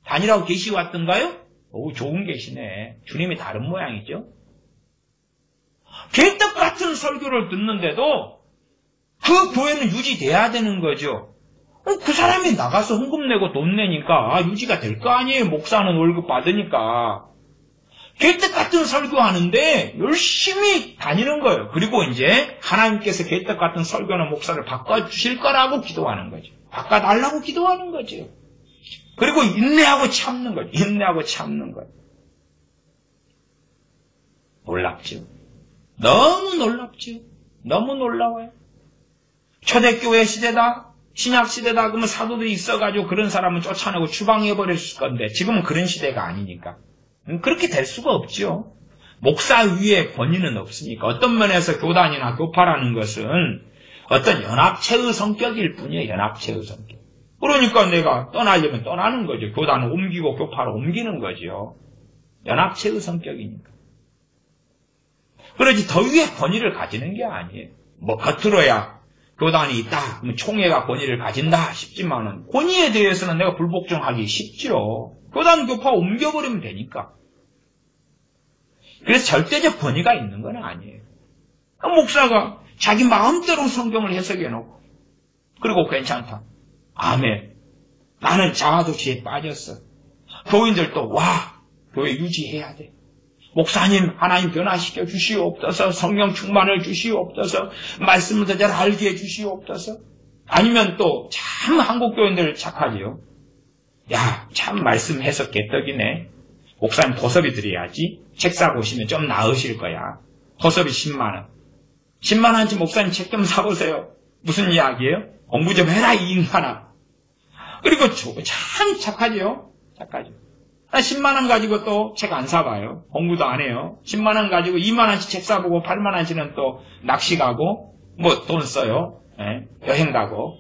Speaker 1: 다니라고 계시 왔던가요? 오, 좋은 계시네. 주님이 다른 모양이죠. 개떡 같은 설교를 듣는데도 그 교회는 유지돼야 되는 거죠. 그 사람이 나가서 헌금 내고 돈 내니까 유지가 될 거 아니에요. 목사는 월급 받으니까. 개떡 같은 설교하는데 열심히 다니는 거예요. 그리고 이제 하나님께서 개떡 같은 설교하는 목사를 바꿔주실 거라고 기도하는 거죠. 바꿔달라고 기도하는 거죠. 그리고 인내하고 참는 거죠. 인내하고 참는 거예요. 놀랍죠. 너무 놀랍죠. 너무 놀라워요. 초대교회 시대다. 신약 시대다 그러면 사도들이 있어가지고 그런 사람은 쫓아내고 추방해버렸을 건데 지금은 그런 시대가 아니니까. 그렇게 될 수가 없죠. 목사 위에 권위는 없으니까. 어떤 면에서 교단이나 교파라는 것은 어떤 연합체의 성격일 뿐이에요. 연합체의 성격. 그러니까 내가 떠나려면 떠나는 거죠. 교단을 옮기고 교파를 옮기는 거죠. 연합체의 성격이니까. 그러지 더 위에 권위를 가지는 게 아니에요. 뭐 겉으로야 교단이 있다, 총회가 권위를 가진다 싶지만은 권위에 대해서는 내가 불복종하기 쉽지요. 교단 교파 옮겨버리면 되니까. 그래서 절대적 권위가 있는 건 아니에요. 목사가 자기 마음대로 성경을 해석해놓고 그리고 괜찮다. 아멘. 나는 자아도취에 빠졌어. 교인들도 와 교회 유지해야 돼. 목사님 하나님 변화시켜 주시옵소서. 성령 충만을 주시옵소서. 말씀을 더 잘 알게 해 주시옵소서. 아니면 또 참 한국 교인들 착하지요. 야 참 말씀 해석 개떡이네. 목사님 도섭이 드려야지. 책 사고 오시면 좀 나으실 거야. 도섭이 10만원. 10만원치 목사님 책 좀 사보세요. 무슨 이야기예요? 공부 좀 해라 이 인간아. 그리고 참 착하죠. 착하죠. 10만원 가지고 또 책 안 사봐요. 공부도 안 해요. 10만원 가지고 2만원치 책 사보고 8만원치는 또 낚시 가고 뭐 돈 써요. 네? 여행 가고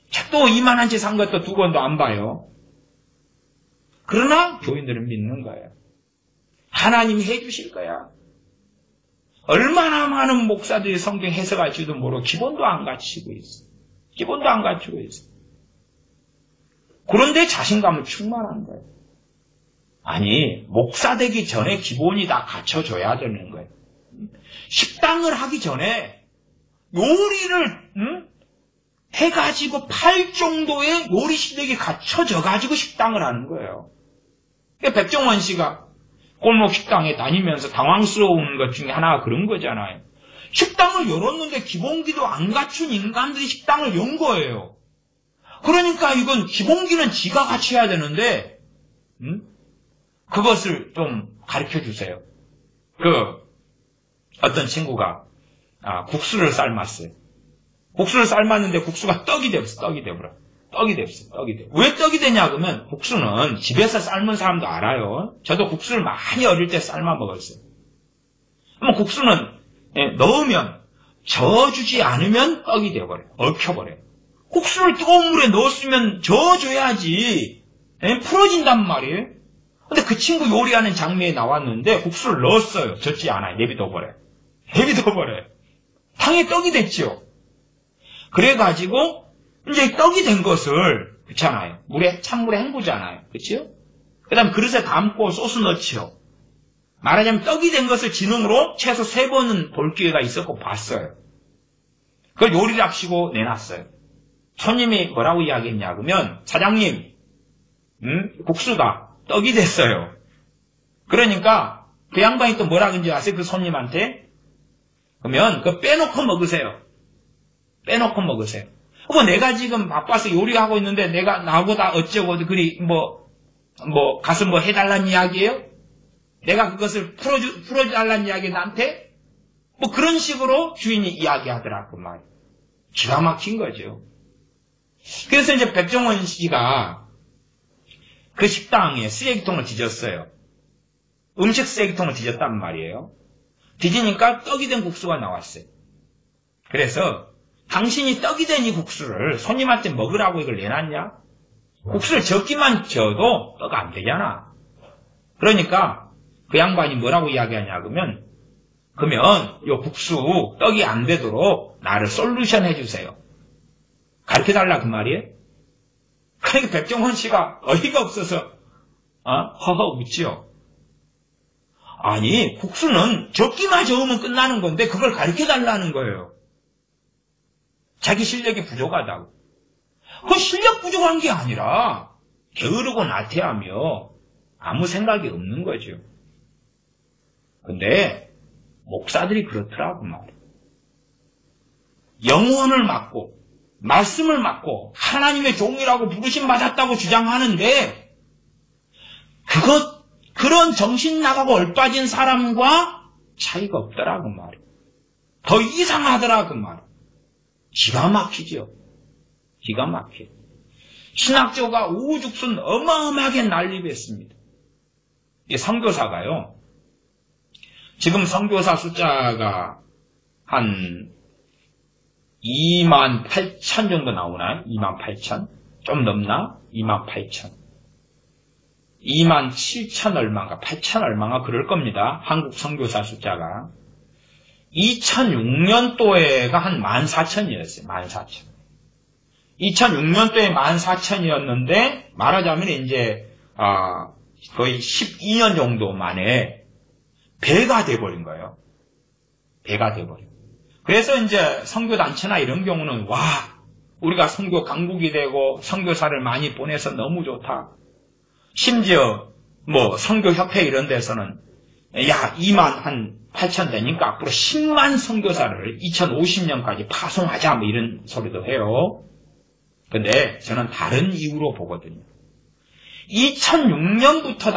Speaker 1: 책도 2만원치 산 것도 2권도 안 봐요. 그러나 교인들은 믿는 거예요. 하나님이 해주실 거야. 얼마나 많은 목사들이 성경 해석할지도 모르고 기본도 안 갖추고 있어. 기본도 안 갖추고 있어. 그런데 자신감은 충만한 거예요. 아니, 목사 되기 전에 기본이 다 갖춰줘야 되는 거예요. 식당을 하기 전에 요리를 해가지고 팔 정도의 요리 실력이 갖춰져가지고 식당을 하는 거예요. 백종원 씨가 골목 식당에 다니면서 당황스러운 것 중에 하나가 그런 거잖아요. 식당을 열었는데 기본기도 안 갖춘 인간들이 식당을 연 거예요. 그러니까 이건 기본기는 지가 갖춰야 되는데 그것을 좀 가르쳐 주세요. 어떤 친구가 국수를 삶았어요. 국수를 삶았는데 국수가 떡이 되었어. 떡이 되버려. 떡이 됐어. 떡이 돼. 왜 떡이 되냐 그러면 국수는 집에서 삶은 사람도 알아요. 저도 국수를 많이 어릴 때 삶아 먹었어요. 그럼 국수는 넣으면 저어주지 않으면 떡이 돼버려요. 얽혀버려요. 국수를 뜨거운 물에 넣었으면 저어줘야지 풀어진단 말이에요. 근데 그 친구 요리하는 장면에 나왔는데 국수를 넣었어요. 젖지 않아요. 내비둬버려요. 내비둬버려요. 탕에 떡이 됐죠. 그래가지고 이제 떡이 된 것을 그렇잖아요. 찬물에 헹구잖아요. 그렇죠? 그 다음 그릇에 담고 소스 넣죠. 말하자면 떡이 된 것을 지능으로 최소 3번은 볼 기회가 있었고 봤어요. 그걸 요리를 합시고 내놨어요. 손님이 뭐라고 이야기했냐 그러면 사장님 국수가 떡이 됐어요. 그러니까 그 양반이 또 뭐라 그런지 아세요? 그 손님한테? 그러면 그거 빼놓고 먹으세요. 빼놓고 먹으세요. 뭐 내가 지금 바빠서 요리하고 있는데 내가 나보다 어쩌고 그리 가서 뭐 해달라는 이야기예요? 내가 그것을 풀어달라는 이야기 나한테? 뭐 그런 식으로 주인이 이야기하더라 그 말. 기가 막힌 거죠. 그래서 이제 백종원 씨가 그 식당에 쓰레기통을 뒤졌어요. 음식 쓰레기통을 뒤졌단 말이에요. 뒤지니까 떡이 된 국수가 나왔어요. 그래서 당신이 떡이 된 이 국수를 손님한테 먹으라고 이걸 내놨냐? 국수를 적기만 줘도 떡 안 되잖아. 그러니까 그 양반이 뭐라고 이야기하냐 그러면 요 국수 떡이 안 되도록 나를 솔루션 해주세요. 가르쳐달라 그 말이에요. 그러니까 백종원 씨가 어이가 없어서 허허 웃지요. 아니 국수는 적기만 저으면 끝나는 건데 그걸 가르쳐달라는 거예요. 자기 실력이 부족하다고. 그 실력 부족한 게 아니라 게으르고 나태하며 아무 생각이 없는 거죠. 근데 목사들이 그렇더라고 말이에요. 영혼을 맡고 말씀을 맡고 하나님의 종이라고 부르심 받았다고 주장하는데 그런 정신 나가고 얼빠진 사람과 차이가 없더라고 말이에요. 더 이상하더라고 말이에요. 기가 막히죠. 기가 막혀요. 신학교가 우후죽순 어마어마하게 난립했습니다. 이 선교사가요. 지금 선교사 숫자가 한 28,000 정도 나오나요? 28,000? 좀 넘나? 28,000. 27,000 얼마인가? 8,000 얼마인가? 그럴 겁니다. 한국 선교사 숫자가. 2006년도에가 한 14,000이었어요. 14,000. 2006년도에 14,000이었는데, 말하자면 이제, 거의 12년 정도 만에 배가 돼버린 거예요. 배가 돼버린. 그래서 이제 선교단체나 이런 경우는, 와, 우리가 선교 강국이 되고 선교사를 많이 보내서 너무 좋다. 심지어, 선교협회 이런 데서는, 야, 28,000 되니까 앞으로 10만 선교사를 2050년까지 파송하자, 이런 소리도 해요. 근데 저는 다른 이유로 보거든요. 2006년부터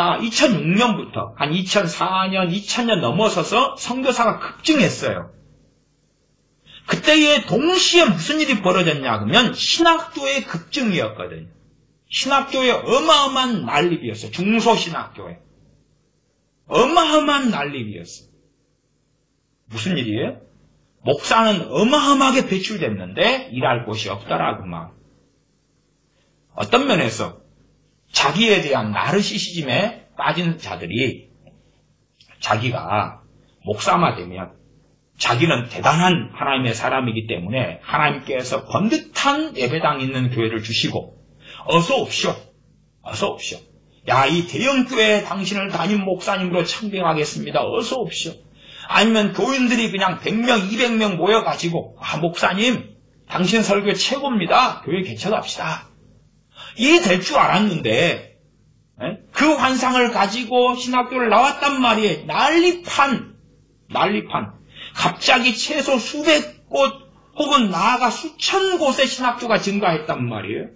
Speaker 1: 한 2004년, 2000년 넘어서서 선교사가 급증했어요. 그때에 동시에 무슨 일이 벌어졌냐 그러면 신학교의 급증이었거든요. 신학교의 어마어마한 난립이었어요. 중소신학교에. 어마어마한 난립이었어요. 무슨 일이에요? 목사는 어마어마하게 배출됐는데 일할 곳이 없다라고 막. 어떤 면에서 자기에 대한 나르시시즘에 빠진 자들이 자기가 목사가 되면 자기는 대단한 하나님의 사람이기 때문에 하나님께서 번듯한 예배당 있는 교회를 주시고 어서 옵시오. 어서 옵시오. 야, 이 대형교회에 당신을 담임 목사님으로 참배하겠습니다. 어서 옵시오. 아니면 교인들이 그냥 100명, 200명 모여가지고 목사님 당신 설교 최고입니다. 교회 개척합시다. 이게 될 줄 알았는데 그 환상을 가지고 신학교를 나왔단 말이에요. 난립한. 갑자기 최소 수백 곳 혹은 나아가 수천 곳의 신학교가 증가했단 말이에요.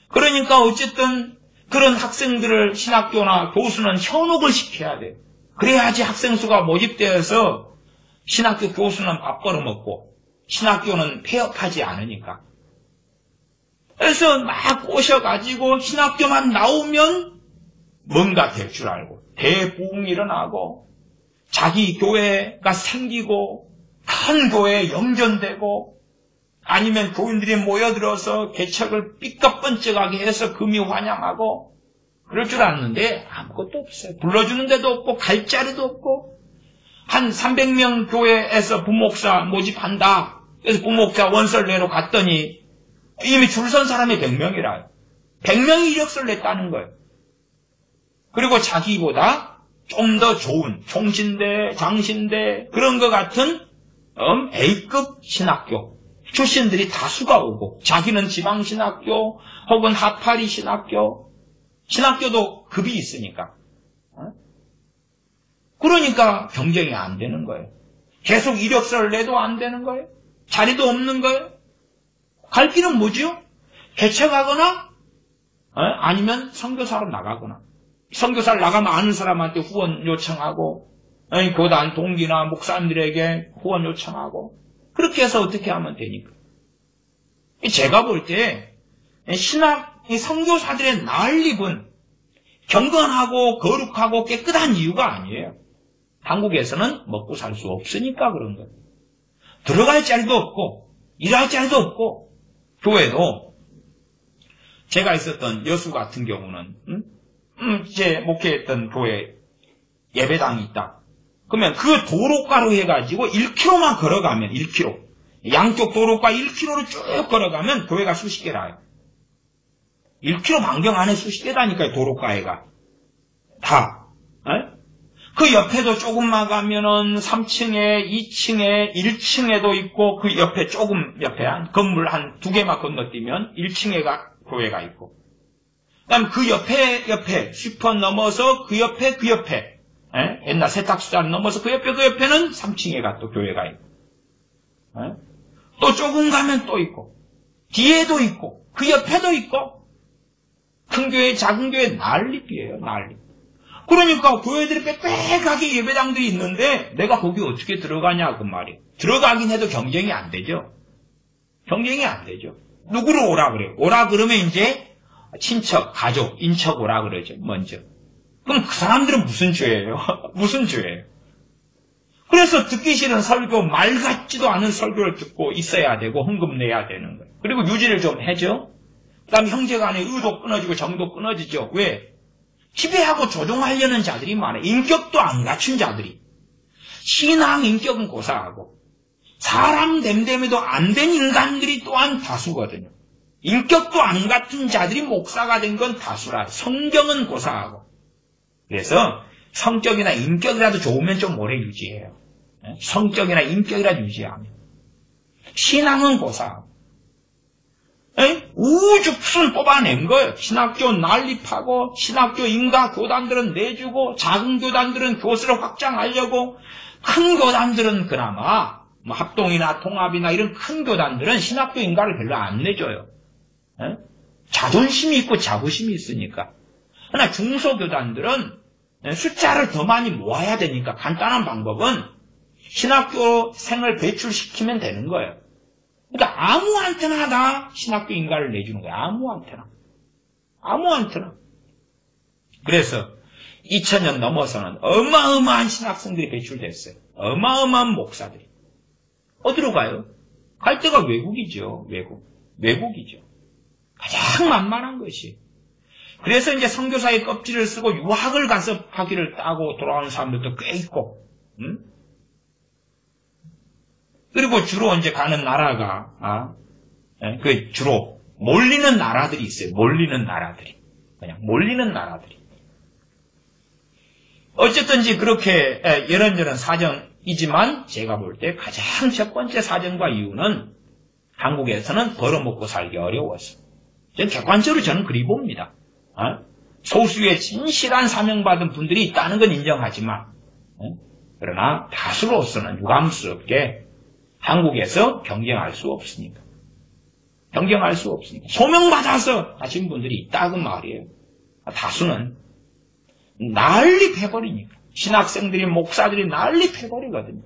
Speaker 1: 그러니까 어쨌든 그런 학생들을 신학교나 교수는 현혹을 시켜야 돼요. 그래야지 학생 수가 모집되어서 신학교 교수는 밥 벌어먹고 신학교는 폐업하지 않으니까. 그래서 막 꼬셔가지고 신학교만 나오면 뭔가 될 줄 알고 대부흥이 일어나고 자기 교회가 생기고 큰 교회에 영전되고 아니면 교인들이 모여들어서 개척을 삐까뻔쩍하게 해서 금이 환영하고 그럴 줄 알았는데 아무것도 없어요. 불러주는 데도 없고 갈 자리도 없고 한 300명 교회에서 부목사 모집한다. 그래서 부목사 원서를 내러 갔더니 이미 줄 선 사람이 100명이라요. 100명이 이력서를 냈다는 거예요. 그리고 자기보다 좀 더 좋은 총신대, 장신대 그런 것 같은 A급 신학교 출신들이 다수가 오고 자기는 지방신학교 혹은 하파리 신학교도 급이 있으니까. 그러니까 경쟁이 안 되는 거예요. 계속 이력서를 내도 안 되는 거예요. 자리도 없는 거예요. 갈 길은 뭐지요? 개척하거나 아니면 선교사로 나가거나. 선교사를 나가면 아는 사람한테 후원 요청하고 교단 동기나 목사님들에게 후원 요청하고 그렇게 해서 어떻게 하면 되니까. 제가 볼 때 선교사들의 난립은 경건하고 거룩하고 깨끗한 이유가 아니에요. 한국에서는 먹고 살 수 없으니까 그런 거예요. 들어갈 자리도 없고 일할 자리도 없고 교회도 제가 있었던 여수 같은 경우는 제 목회했던 교회 예배당이 있다. 그러면 그 도로가로 해가지고 1km만 걸어가면 1km 양쪽 도로가 1km를 쭉 걸어가면 교회가 수십 개라요. 1km 반경 안에 수십 개다니까요. 도로가에가 다. 그 옆에도 조금만 가면은 3층에 2층에 1층에도 있고 그 옆에 조금 옆에 한 건물 한 2개만 건너뛰면 1층에가 교회가 있고 그다음 그 옆에 슈퍼 넘어서 그 옆에 옛날 세탁소장 넘어서 그 옆에는 3층에가 또 교회가 있고 또 조금 가면 또 있고 뒤에도 있고 그 옆에도 있고 큰 교회 작은 교회 난립이에요. 난립. 그러니까 교회들이 빽빽하게 예배당들이 있는데 내가 거기 어떻게 들어가냐 그 말이에요. 들어가긴 해도 경쟁이 안 되죠. 경쟁이 안 되죠. 누구를 오라 그래요? 오라 그러면 이제 친척, 가족, 인척 오라 그러죠, 먼저. 그럼 그 사람들은 무슨 죄예요? 무슨 죄예요? 그래서 듣기 싫은 설교, 말 같지도 않은 설교를 듣고 있어야 되고 헌금 내야 되는 거예요. 그리고 유지를 좀 해줘. 그 다음에 형제간의 의도 끊어지고 정도 끊어지죠. 왜? 지배하고 조종하려는 자들이 많아요. 인격도 안 갖춘 자들이. 신앙 인격은 고사하고 사람 됨됨에도 안 된 인간들이 또한 다수거든요. 인격도 안 갖춘 자들이 목사가 된 건 다수라. 성경은 고사하고. 그래서 성격이나 인격이라도 좋으면 좀 오래 유지해요. 성격이나 인격이라도 유지하면. 신앙은 고사하고. 우주 푸순 뽑아낸 거예요. 신학교 난립하고 신학교 인가 교단들은 내주고 작은 교단들은 교수를 확장하려고 큰 교단들은 그나마 뭐 합동이나 통합이나 이런 큰 교단들은 신학교 인가를 별로 안 내줘요. 자존심이 있고 자부심이 있으니까. 그러나 중소교단들은 숫자를 더 많이 모아야 되니까 간단한 방법은 신학교생을 배출시키면 되는 거예요. 그러니까 아무한테나 다 신학교 인가를 내주는 거예요. 아무한테나. 그래서 2000년 넘어서는 어마어마한 신학생들이 배출됐어요. 어마어마한 목사들이. 어디로 가요? 갈 데가 외국이죠. 외국이죠. 가장 만만한 것이. 그래서 이제 선교사의 껍질을 쓰고 유학을 가서 학위를 따고 돌아오는 사람들도 꽤 있고, 그리고 주로 이제 가는 나라가, 주로 몰리는 나라들이 있어요. 그냥 몰리는 나라들이. 어쨌든지 그렇게 이런저런 사정이지만 제가 볼 때 가장 첫 번째 사정과 이유는 한국에서는 벌어먹고 살기 어려워서. 객관적으로 저는 그리 봅니다. 소수의 진실한 사명받은 분들이 있다는 건 인정하지만, 그러나 다수로서는 유감스럽게 한국에서 경쟁할 수 없으니까. 소명받아서 하신 분들이 있다 그 말이에요. 다수는 난립해버리니까. 신학생들이, 목사들이 난립해버리거든요.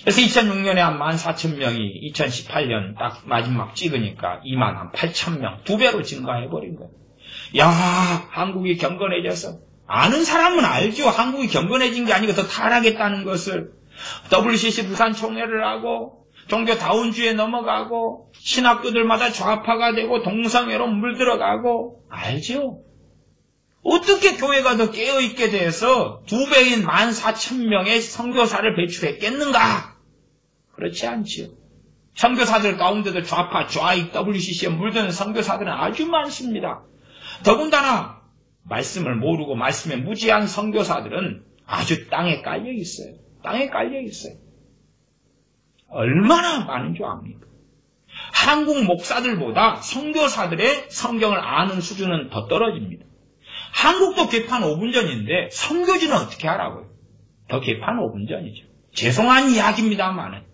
Speaker 1: 그래서 2006년에 한 14,000명이 2018년 딱 마지막 찍으니까 28,000명, 2배로 증가해버린 거예요. 야, 한국이 경건해져서. 아는 사람은 알죠. 한국이 경건해진 게 아니고 더 타락했다는 것을. WCC 부산 총회를 하고 종교다운주의에 넘어가고 신학교들마다 좌파가 되고 동성애로 물들어가고 알죠. 어떻게 교회가 더 깨어있게 돼서 2배인 14,000명의 선교사를 배출했겠는가? 그렇지 않지요. 선교사들 가운데도 좌파, 좌익, WCC에 물드는 선교사들은 아주 많습니다. 더군다나 말씀을 모르고 말씀에 무지한 선교사들은 아주 땅에 깔려 있어요. 얼마나 많은 줄 압니까? 한국 목사들보다 선교사들의 성경을 아는 수준은 더 떨어집니다. 한국도 개판 5분 전인데 선교지는 어떻게 하라고요? 더 개판 5분 전이죠. 죄송한 이야기입니다만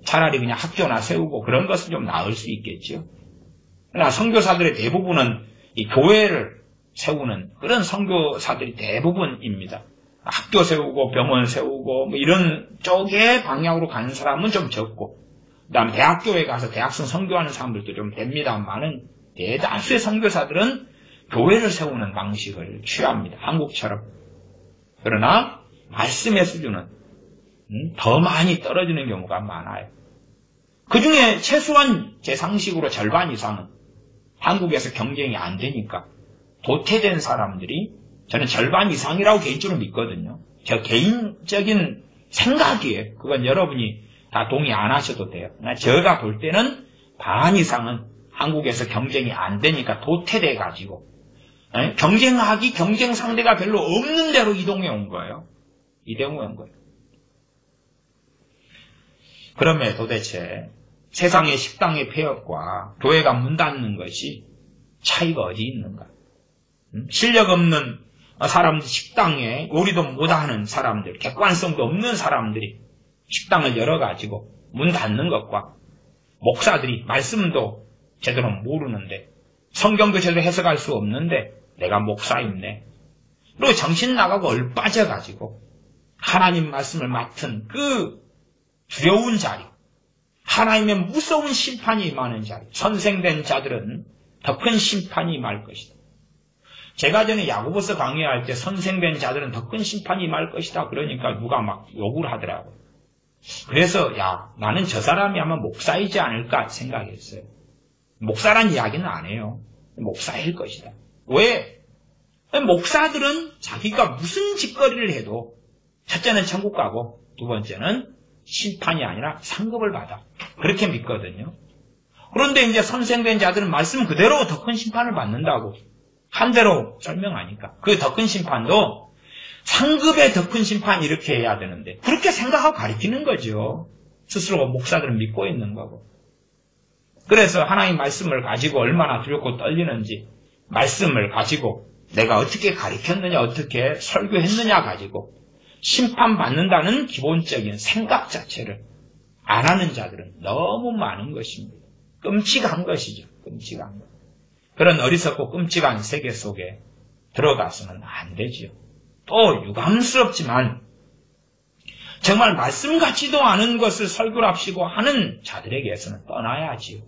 Speaker 1: 차라리 그냥 학교나 세우고 그런 것은 좀 나을 수 있겠죠. 그러나 선교사들의 대부분은 이 교회를 세우는 그런 선교사들이 대부분입니다. 학교 세우고 병원 세우고 뭐 이런 쪽의 방향으로 가는 사람은 좀 적고, 그 다음에 대학교에 가서 대학생 선교하는 사람들도 좀 됩니다만은 대다수의 선교사들은 교회를 세우는 방식을 취합니다. 한국처럼. 그러나 말씀의 수준은 더 많이 떨어지는 경우가 많아요. 그 중에 최소한 제 상식으로 절반 이상은 한국에서 경쟁이 안 되니까 도태된 사람들이, 저는 절반 이상이라고 개인적으로 믿거든요. 저 개인적인 생각이에요. 그건 여러분이 다 동의 안 하셔도 돼요. 제가 볼 때는 반 이상은 한국에서 경쟁이 안 되니까 도태돼가지고 경쟁하기, 경쟁 상대가 별로 없는 데로 이동해 온 거예요. 그러면 도대체 세상의 식당의 폐업과 교회가 문 닫는 것이 차이가 어디 있는가? 실력 없는 사람들, 식당에 요리도 못하는 사람들, 객관성도 없는 사람들이 식당을 열어가지고 문 닫는 것과 목사들이 말씀도 제대로 모르는데 성경도 제대로 해석할 수 없는데 내가 목사인데, 그리고 정신 나가고 얼빠져가지고 하나님 말씀을 맡은 그 두려운 자리, 하나님의 무서운 심판이 임하는 자리, 선생된 자들은 더 큰 심판이 임할 것이다. 제가 전에 야고보서 강의할 때 선생된 자들은 더 큰 심판이 임할 것이다. 그러니까 누가 막 욕을 하더라고요. 그래서 나는 저 사람이 아마 목사이지 않을까 생각했어요. 목사란 이야기는 안 해요. 목사일 것이다. 왜? 목사들은 자기가 무슨 짓거리를 해도 첫째는 천국 가고 두 번째는 심판이 아니라 상급을 받아. 그렇게 믿거든요. 그런데 이제 선생된 자들은 말씀 그대로 더 큰 심판을 받는다고 한 대로 설명하니까 그 더 큰 심판도 상급의 더 큰 심판 이렇게 해야 되는데 그렇게 생각하고 가르치는 거죠. 스스로가 목사들은 믿고 있는 거고. 그래서 하나님 말씀을 가지고 얼마나 두렵고 떨리는지 말씀을 가지고 내가 어떻게 가르쳤느냐 어떻게 설교했느냐 가지고 심판받는다는 기본적인 생각 자체를 안 하는 자들은 너무 많은 것입니다. 끔찍한 것이죠. 끔찍한 것. 그런 어리석고 끔찍한 세계 속에 들어가서는 안 되지요. 또 유감스럽지만 정말 말씀 같지도 않은 것을 설교랍시고 하는 자들에게서는 떠나야지요.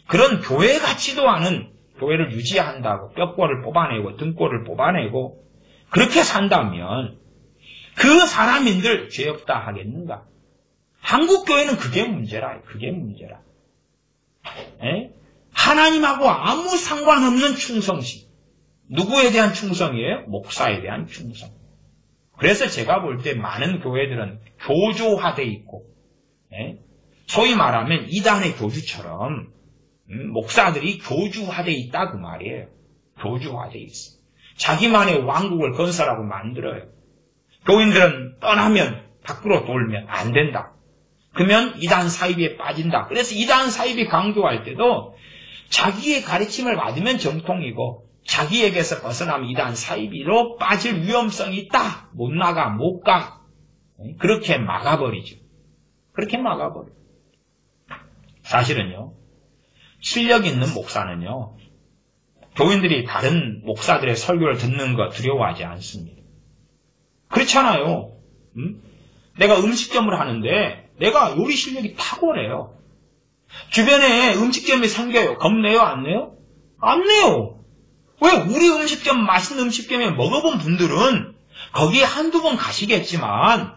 Speaker 1: 그런 교회 같지도 않은 교회를 유지한다고 뼈골을 뽑아내고 등골을 뽑아내고 그렇게 산다면 그 사람인들 죄 없다 하겠는가? 한국 교회는 그게 문제라. 그게 문제라. 에? 하나님하고 아무 상관없는 충성심. 누구에 대한 충성이에요? 목사에 대한 충성. 그래서 제가 볼 때 많은 교회들은 교조화되어 있고 소위 말하면 이단의 교주처럼 목사들이 교주화되어 있다 그 말이에요. 교주화되어 있어. 자기만의 왕국을 건설하고 만들어요. 교인들은 떠나면 밖으로 돌면 안 된다. 그러면 이단 사입에 빠진다. 그래서 이단 사입이 강조할 때도 자기의 가르침을 받으면 정통이고 자기에게서 벗어나면 이단 사입으로 빠질 위험성이 있다. 못 나가, 못 가. 그렇게 막아버리죠. 그렇게 막아버려. 사실은요. 실력 있는 목사는요. 교인들이 다른 목사들의 설교를 듣는 거 두려워하지 않습니다. 그렇잖아요. 내가 음식점을 하는데 내가 요리 실력이 탁월해요. 주변에 음식점이 생겨요. 겁내요? 안 내요? 안 내요. 왜? 우리 음식점, 맛있는 음식점에 먹어본 분들은 거기에 한두 번 가시겠지만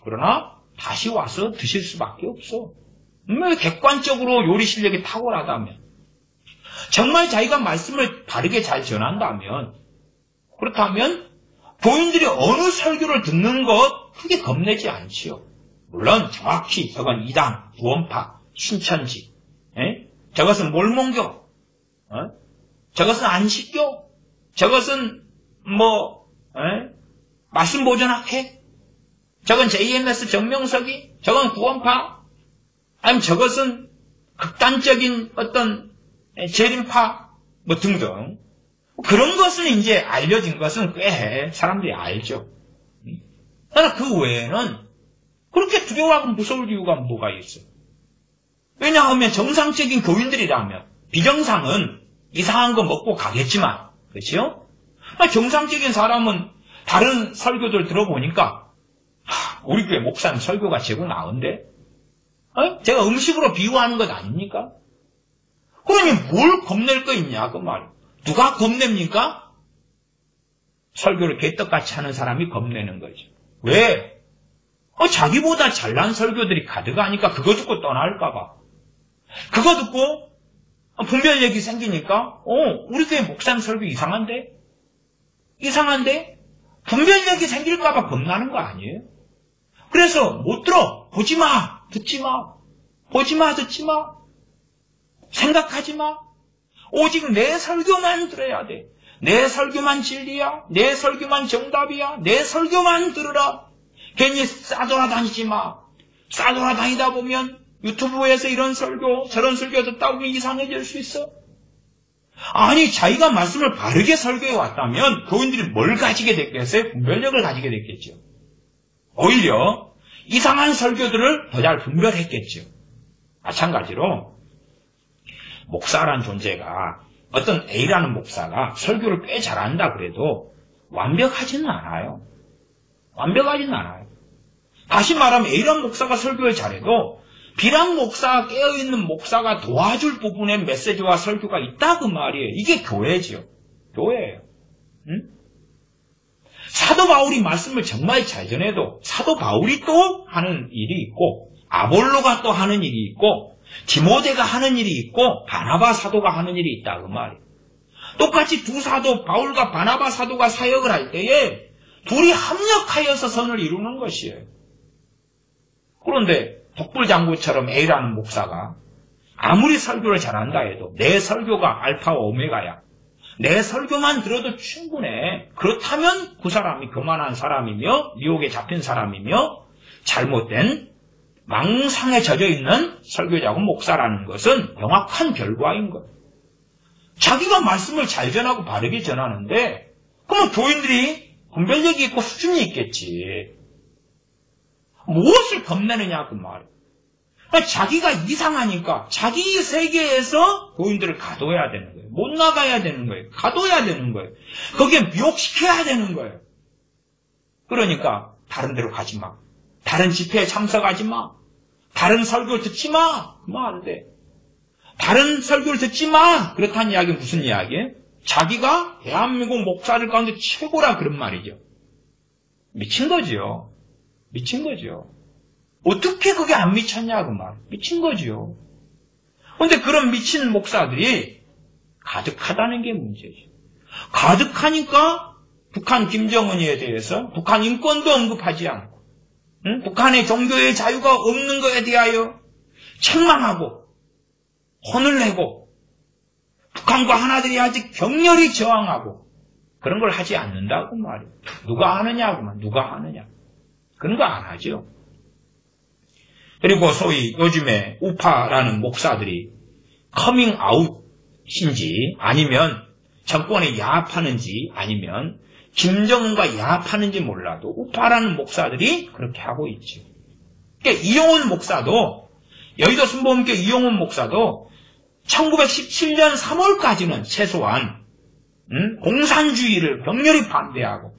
Speaker 1: 그러나 다시 와서 드실 수밖에 없어. 객관적으로 요리 실력이 탁월하다면 정말 자기가 말씀을 바르게 잘 전한다면 그렇다면 교인들이 어느 설교를 듣는 것 크게 겁내지 않지요. 물론 정확히 저건 이단, 구원파, 신천지 저것은 몰몬교 저것은 안식교 저것은 말씀보존학회 저건 JMS 정명석이 저건 구원파 아니면 저것은 극단적인 어떤 재림파 등등 그런 것은 이제 알려진 것은 꽤 사람들이 알죠. 그러나 그 외에는 그렇게 두려워하고 무서울 이유가 뭐가 있어? 왜냐하면 정상적인 교인들이라면 비정상은 이상한 거 먹고 가겠지만 그렇죠? 정상적인 사람은 다른 설교들 들어보니까 우리 교회 목사님 설교가 최고 나은데 제가 음식으로 비유하는 것 아닙니까? 그러니 뭘 겁낼 거 있냐 그 말. 누가 겁냅니까? 설교를 개떡같이 하는 사람이 겁내는 거죠. 왜? 자기보다 잘난 설교들이 가득하니까 그거 듣고 떠날까 봐. 그거 듣고 분별력이 생기니까 우리 교회 목사님 설교 이상한데? 이상한데? 분별력이 생길까 봐 겁나는 거 아니에요? 그래서 못 들어. 보지 마. 듣지 마. 보지 마. 듣지 마. 생각하지 마. 오직 내 설교만 들어야 돼. 내 설교만 진리야. 내 설교만 정답이야. 내 설교만 들으라. 괜히 싸돌아다니지 마. 싸돌아다니다 보면 유튜브에서 이런 설교 저런 설교 듣다 보면 이상해질 수 있어. 아니 자기가 말씀을 바르게 설교해 왔다면 교인들이 뭘 가지게 됐겠어요? 분별력을 가지게 됐겠죠. 오히려 이상한 설교들을 더 잘 분별했겠죠. 마찬가지로 목사라는 존재가 어떤 A라는 목사가 설교를 꽤 잘한다 그래도 완벽하지는 않아요. 완벽하지는 않아요. 다시 말하면 A라는 목사가 설교를 잘해도 비랑 목사, 깨어있는 목사가 도와줄 부분의 메시지와 설교가 있다 그 말이에요. 이게 교회죠. 교회예요. 응? 사도 바울이 말씀을 정말 잘 전해도 사도 바울이 또 하는 일이 있고 아볼로가 또 하는 일이 있고 디모데가 하는 일이 있고 바나바 사도가 하는 일이 있다 그 말이에요. 똑같이 두 사도 바울과 바나바 사도가 사역을 할 때에 둘이 합력하여서 선을 이루는 것이에요. 그런데 독불장구처럼 A라는 목사가 아무리 설교를 잘한다 해도 내 설교가 알파와 오메가야. 내 설교만 들어도 충분해. 그렇다면 그 사람이 교만한 사람이며 미혹에 잡힌 사람이며 잘못된 망상에 젖어있는 설교자고 목사라는 것은 명확한 결과인 거예요. 자기가 말씀을 잘 전하고 바르게 전하는데 그러면 교인들이 분별력이 있고 수준이 있겠지. 무엇을 겁내느냐 그 말이에요. 자기가 이상하니까 자기 세계에서 교인들을 가둬야 되는 거예요. 못 나가야 되는 거예요. 가둬야 되는 거예요. 거기에 미혹시켜야 되는 거예요. 그러니까 다른 데로 가지 마. 다른 집회에 참석하지 마. 다른 설교를 듣지 마. 그러면 안 돼. 다른 설교를 듣지 마. 그렇다는 이야기는 무슨 이야기예요? 자기가 대한민국 목사들 가운데 최고라 그런 말이죠. 미친 거지요. 미친 거죠. 어떻게 그게 안 미쳤냐 그 말. 미친 거지요. 그런데 그런 미친 목사들이 가득하다는 게 문제죠. 가득하니까 북한 김정은이에 대해서 북한 인권도 언급하지 않고 북한의 종교의 자유가 없는 것에 대하여 책망하고 혼을 내고 북한과 하나들이 아직 격렬히 저항하고 그런 걸 하지 않는다고 말이에요. 누가 하느냐고만. 누가 하느냐. 그런 거 안 하죠. 그리고 소위 요즘에 우파라는 목사들이 커밍아웃인지 아니면 정권에 야합하는지 아니면 김정은과 야합하는지 몰라도 우파라는 목사들이 그렇게 하고 있죠. 그러니까 이용훈 목사도 여의도 순복음교회 이용훈 목사도 1917년 3월까지는 최소한 공산주의를 격렬히 반대하고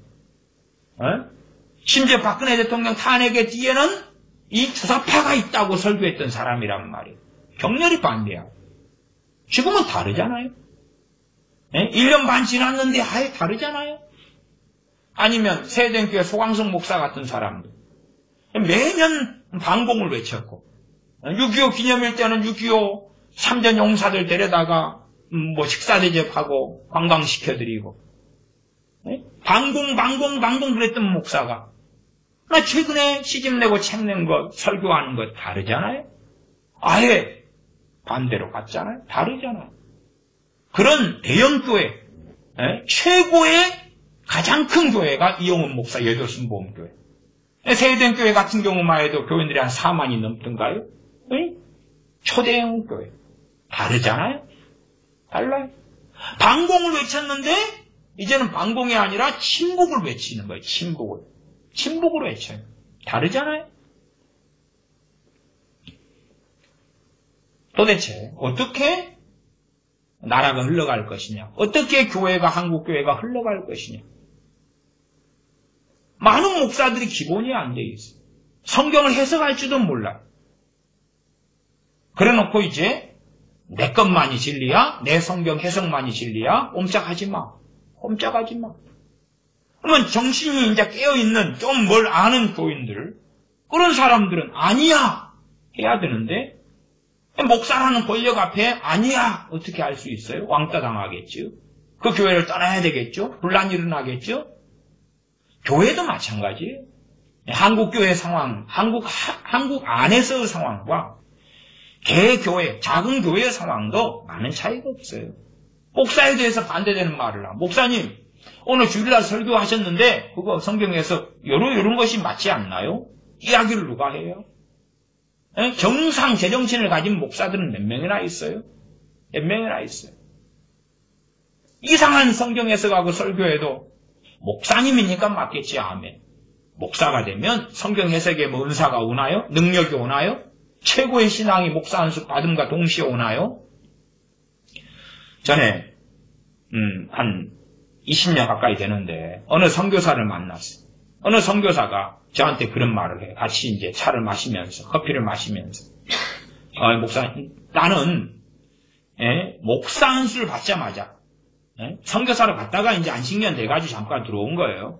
Speaker 1: 심지어 박근혜 대통령 탄핵의 뒤에는 이 주사파가 있다고 설교했던 사람이란 말이에요. 격렬히 반대하고. 지금은 다르잖아요. 1년 반 지났는데 아예 다르잖아요. 아니면 세대교회 소강성 목사 같은 사람들. 매년 반공을 외쳤고 6.25 기념일 때는 6.25 3전 용사들 데려다가 식사 대접하고 관광시켜드리고 반공 그랬던 목사가 나 최근에 시집내고 책 낸 거 설교하는 거 다르잖아요. 아예 반대로 갔잖아요. 다르잖아요. 그런 대형교회 최고의 가장 큰 교회가 이용훈 목사 여의도 순복음교회. 세대교회 같은 경우만 해도 교인들이 한 4만이 넘던가요? 초대형 교회. 다르잖아요. 달라요. 반공을 외쳤는데 이제는 반공이 아니라 친북을 외치는 거예요. 친북을 외쳐요. 다르잖아요. 도대체 어떻게 나라가 흘러갈 것이냐? 어떻게 교회가 한국교회가 흘러갈 것이냐? 많은 목사들이 기본이 안 돼 있어요. 성경을 해석할 줄도 몰라요. 그래놓고 이제 내 것만이 진리야? 내 성경 해석만이 진리야? 꼼짝하지 마. 꼼짝하지 마. 그러면 정신이 이제 깨어있는 좀 뭘 아는 교인들 그런 사람들은 아니야 해야 되는데 목사라는 권력 앞에 아니야 어떻게 할 수 있어요? 왕따 당하겠죠. 그 교회를 떠나야 되겠죠. 분란이 일어나겠죠. 교회도 마찬가지예요. 한국교회 상황, 한국 안에서의 상황과 개교회, 작은 교회의 상황도 많은 차이가 없어요. 목사에 대해서 반대되는 말을 하고 목사님 오늘 주일날 설교하셨는데 그거 성경에서 이런 것이 맞지 않나요? 이야기를 누가 해요? 정상 제정신을 가진 목사들은 몇 명이나 있어요? 몇 명이나 있어요? 이상한 성경 해석하고 설교해도 목사님이니까 맞겠지. 아멘. 목사가 되면 성경 해석에 뭐 은사가 오나요? 능력이 오나요? 최고의 신앙이 목사 안수 받음과 동시에 오나요? 전에 한 20년 가까이 되는데 어느 선교사를 만났어요. 어느 선교사가 저한테 그런 말을 해요. 같이 이제 차를 마시면서 커피를 마시면서 목사, 나는 목사 안수를 받자마자 선교사로 갔다가 이제 안식년 돼가지고 잠깐 들어온 거예요.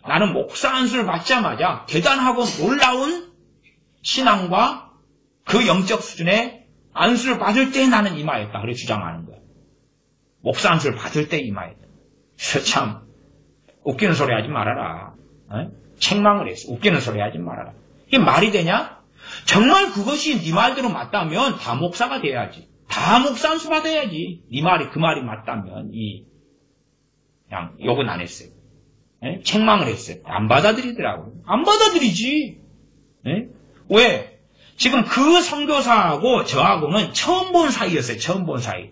Speaker 1: 나는 목사 안수를 받자마자 대단하고 놀라운 신앙과 그 영적 수준의 안수를 받을 때 나는 임하였다. 그렇게 주장하는 거예요. 목사 안수를 받을 때 임하였다. 그래서 참 웃기는 소리 하지 말아라. 책망을 했어. 웃기는 소리 하지 말아라. 이게 말이 되냐? 정말 그것이 네 말대로 맞다면 다 목사가 돼야지. 다 목사 안수 받아야지. 네 말이 그 말이 맞다면 그냥 욕은 안 했어요. 책망을 했어요. 안 받아들이더라고요. 안 받아들이지. 왜? 지금 그 선교사하고 저하고는 처음 본 사이였어요. 처음 본 사이.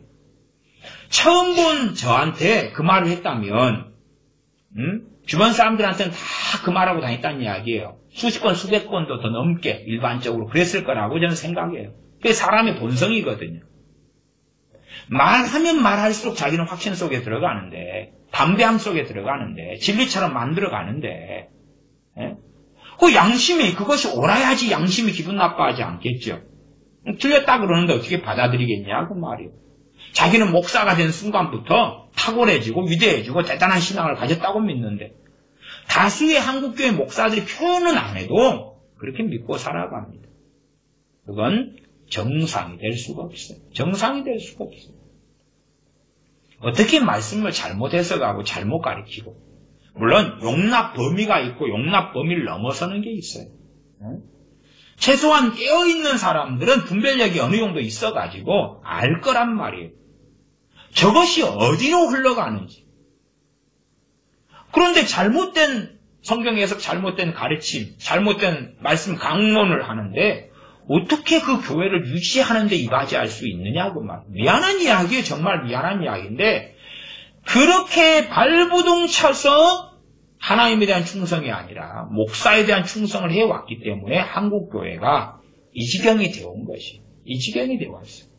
Speaker 1: 처음 본 저한테 그 말을 했다면 주변 사람들한테는 다 그 말하고 다녔다는 이야기예요. 수십 번, 수백 번도 더 넘게 일반적으로 그랬을 거라고 저는 생각해요. 그게 사람의 본성이거든요. 말하면 말할수록 자기는 확신 속에 들어가는데, 담대함 속에 들어가는데, 진리처럼 만들어가는데, 그 양심이, 그것이 옳아야지 양심이 기분 나빠하지 않겠죠. 틀렸다 그러는데 어떻게 받아들이겠냐, 그 말이에요. 자기는 목사가 된 순간부터 탁월해지고 위대해지고 대단한 신앙을 가졌다고 믿는데, 다수의 한국교회 목사들이 표현은 안 해도 그렇게 믿고 살아갑니다. 그건 정상이 될 수가 없어요. 정상이 될 수가 없어요. 어떻게 말씀을 잘못 해석하고 잘못 가르치고, 물론 용납 범위가 있고 용납 범위를 넘어서는 게 있어요. 최소한 깨어있는 사람들은 분별력이 어느 정도 있어가지고 알 거란 말이에요. 저것이 어디로 흘러가는지. 그런데 잘못된 성경 해석, 잘못된 가르침, 잘못된 말씀 강론을 하는데 어떻게 그 교회를 유지하는데 이바지할 수 있느냐고 말. 미안한 이야기예요. 정말 미안한 이야기인데 그렇게 발부둥 쳐서 하나님에 대한 충성이 아니라 목사에 대한 충성을 해왔기 때문에 한국 교회가 이 지경이 되어온 것이. 이 지경이 되어왔어요.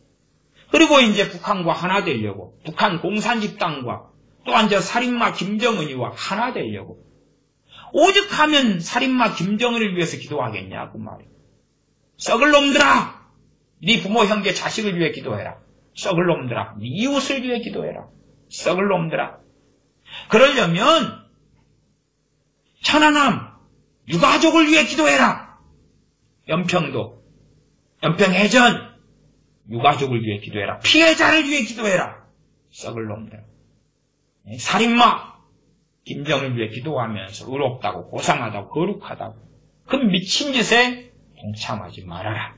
Speaker 1: 그리고 이제 북한과 하나 되려고, 북한 공산집단과 또한 저 살인마 김정은이와 하나 되려고, 오직 하면 살인마 김정은을 위해서 기도하겠냐고 말이에요. 썩을 놈들아! 네 부모, 형제, 자식을 위해 기도해라. 썩을 놈들아! 네 이웃을 위해 기도해라. 썩을 놈들아! 그러려면 천안함, 유가족을 위해 기도해라. 연평도, 연평해전, 유가족을 위해 기도해라. 피해자를 위해 기도해라. 썩을 놈들. 살인마, 김정을 위해 기도하면서 의롭다고, 고상하다고, 거룩하다고. 그 미친 짓에 동참하지 말아라.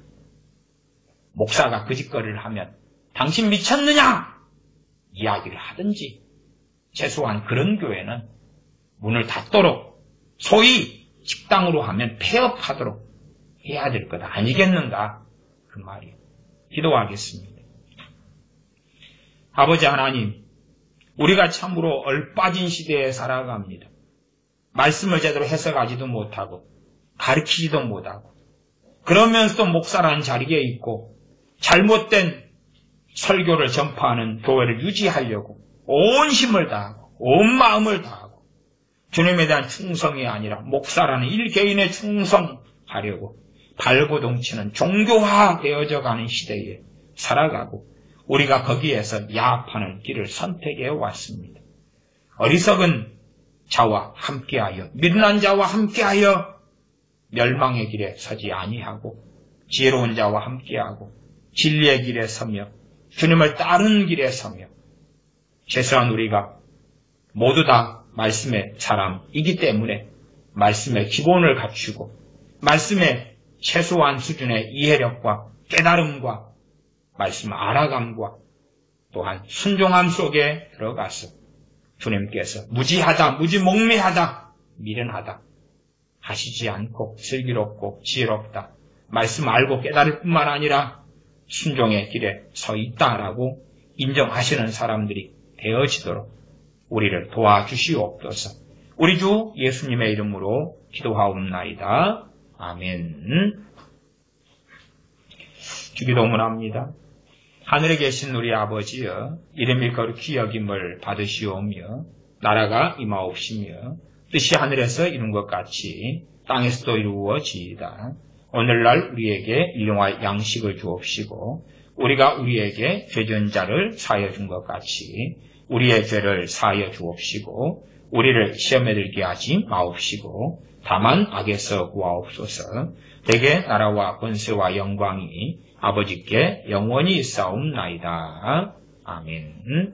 Speaker 1: 목사가 그 짓거리를 하면 당신 미쳤느냐? 이야기를 하든지, 최소한 그런 교회는 문을 닫도록, 소위 식당으로 하면 폐업하도록 해야 될 것 아니겠는가? 그 말이에요. 기도하겠습니다. 아버지 하나님, 우리가 참으로 얼빠진 시대에 살아갑니다. 말씀을 제대로 해석하지도 못하고 가르치지도 못하고 그러면서도 목사라는 자리에 있고 잘못된 설교를 전파하는 교회를 유지하려고 온 힘을 다하고 온 마음을 다하고 주님에 대한 충성이 아니라 목사라는 일개인의 충성하려고 발버둥치는 종교화되어져 가는 시대에 살아가고 우리가 거기에서 야합하는 길을 선택해 왔습니다. 어리석은 자와 함께하여 미련한 자와 함께하여 멸망의 길에 서지 아니하고 지혜로운 자와 함께하고 진리의 길에 서며 주님을 따르는 길에 서며 최소한 우리가 모두 다 말씀의 사람이기 때문에 말씀의 기본을 갖추고 말씀의 최소한 수준의 이해력과 깨달음과 말씀 알아감과 또한 순종함 속에 들어가서 주님께서 무지하다, 무지몽매하다, 미련하다 하시지 않고 슬기롭고 지혜롭다, 말씀 알고 깨달을 뿐만 아니라 순종의 길에 서 있다라고 인정하시는 사람들이 되어지도록 우리를 도와주시옵소서. 우리 주 예수님의 이름으로 기도하옵나이다. 아멘. 주기도문합니다. 하늘에 계신 우리 아버지여, 이름이 거룩히 여김을 받으시오며 나라가 임하옵시며 뜻이 하늘에서 이룬 것 같이 땅에서도 이루어지이다. 오늘날 우리에게 일용할 양식을 주옵시고 우리가 우리에게 죄진 자를 사하여 준 것 같이 우리의 죄를 사하여 주옵시고 우리를 시험에 들게 하지 마옵시고 다만 악에서 구하옵소서. 대개 나라와 권세와 영광이 아버지께 영원히 있사옵나이다. 아멘.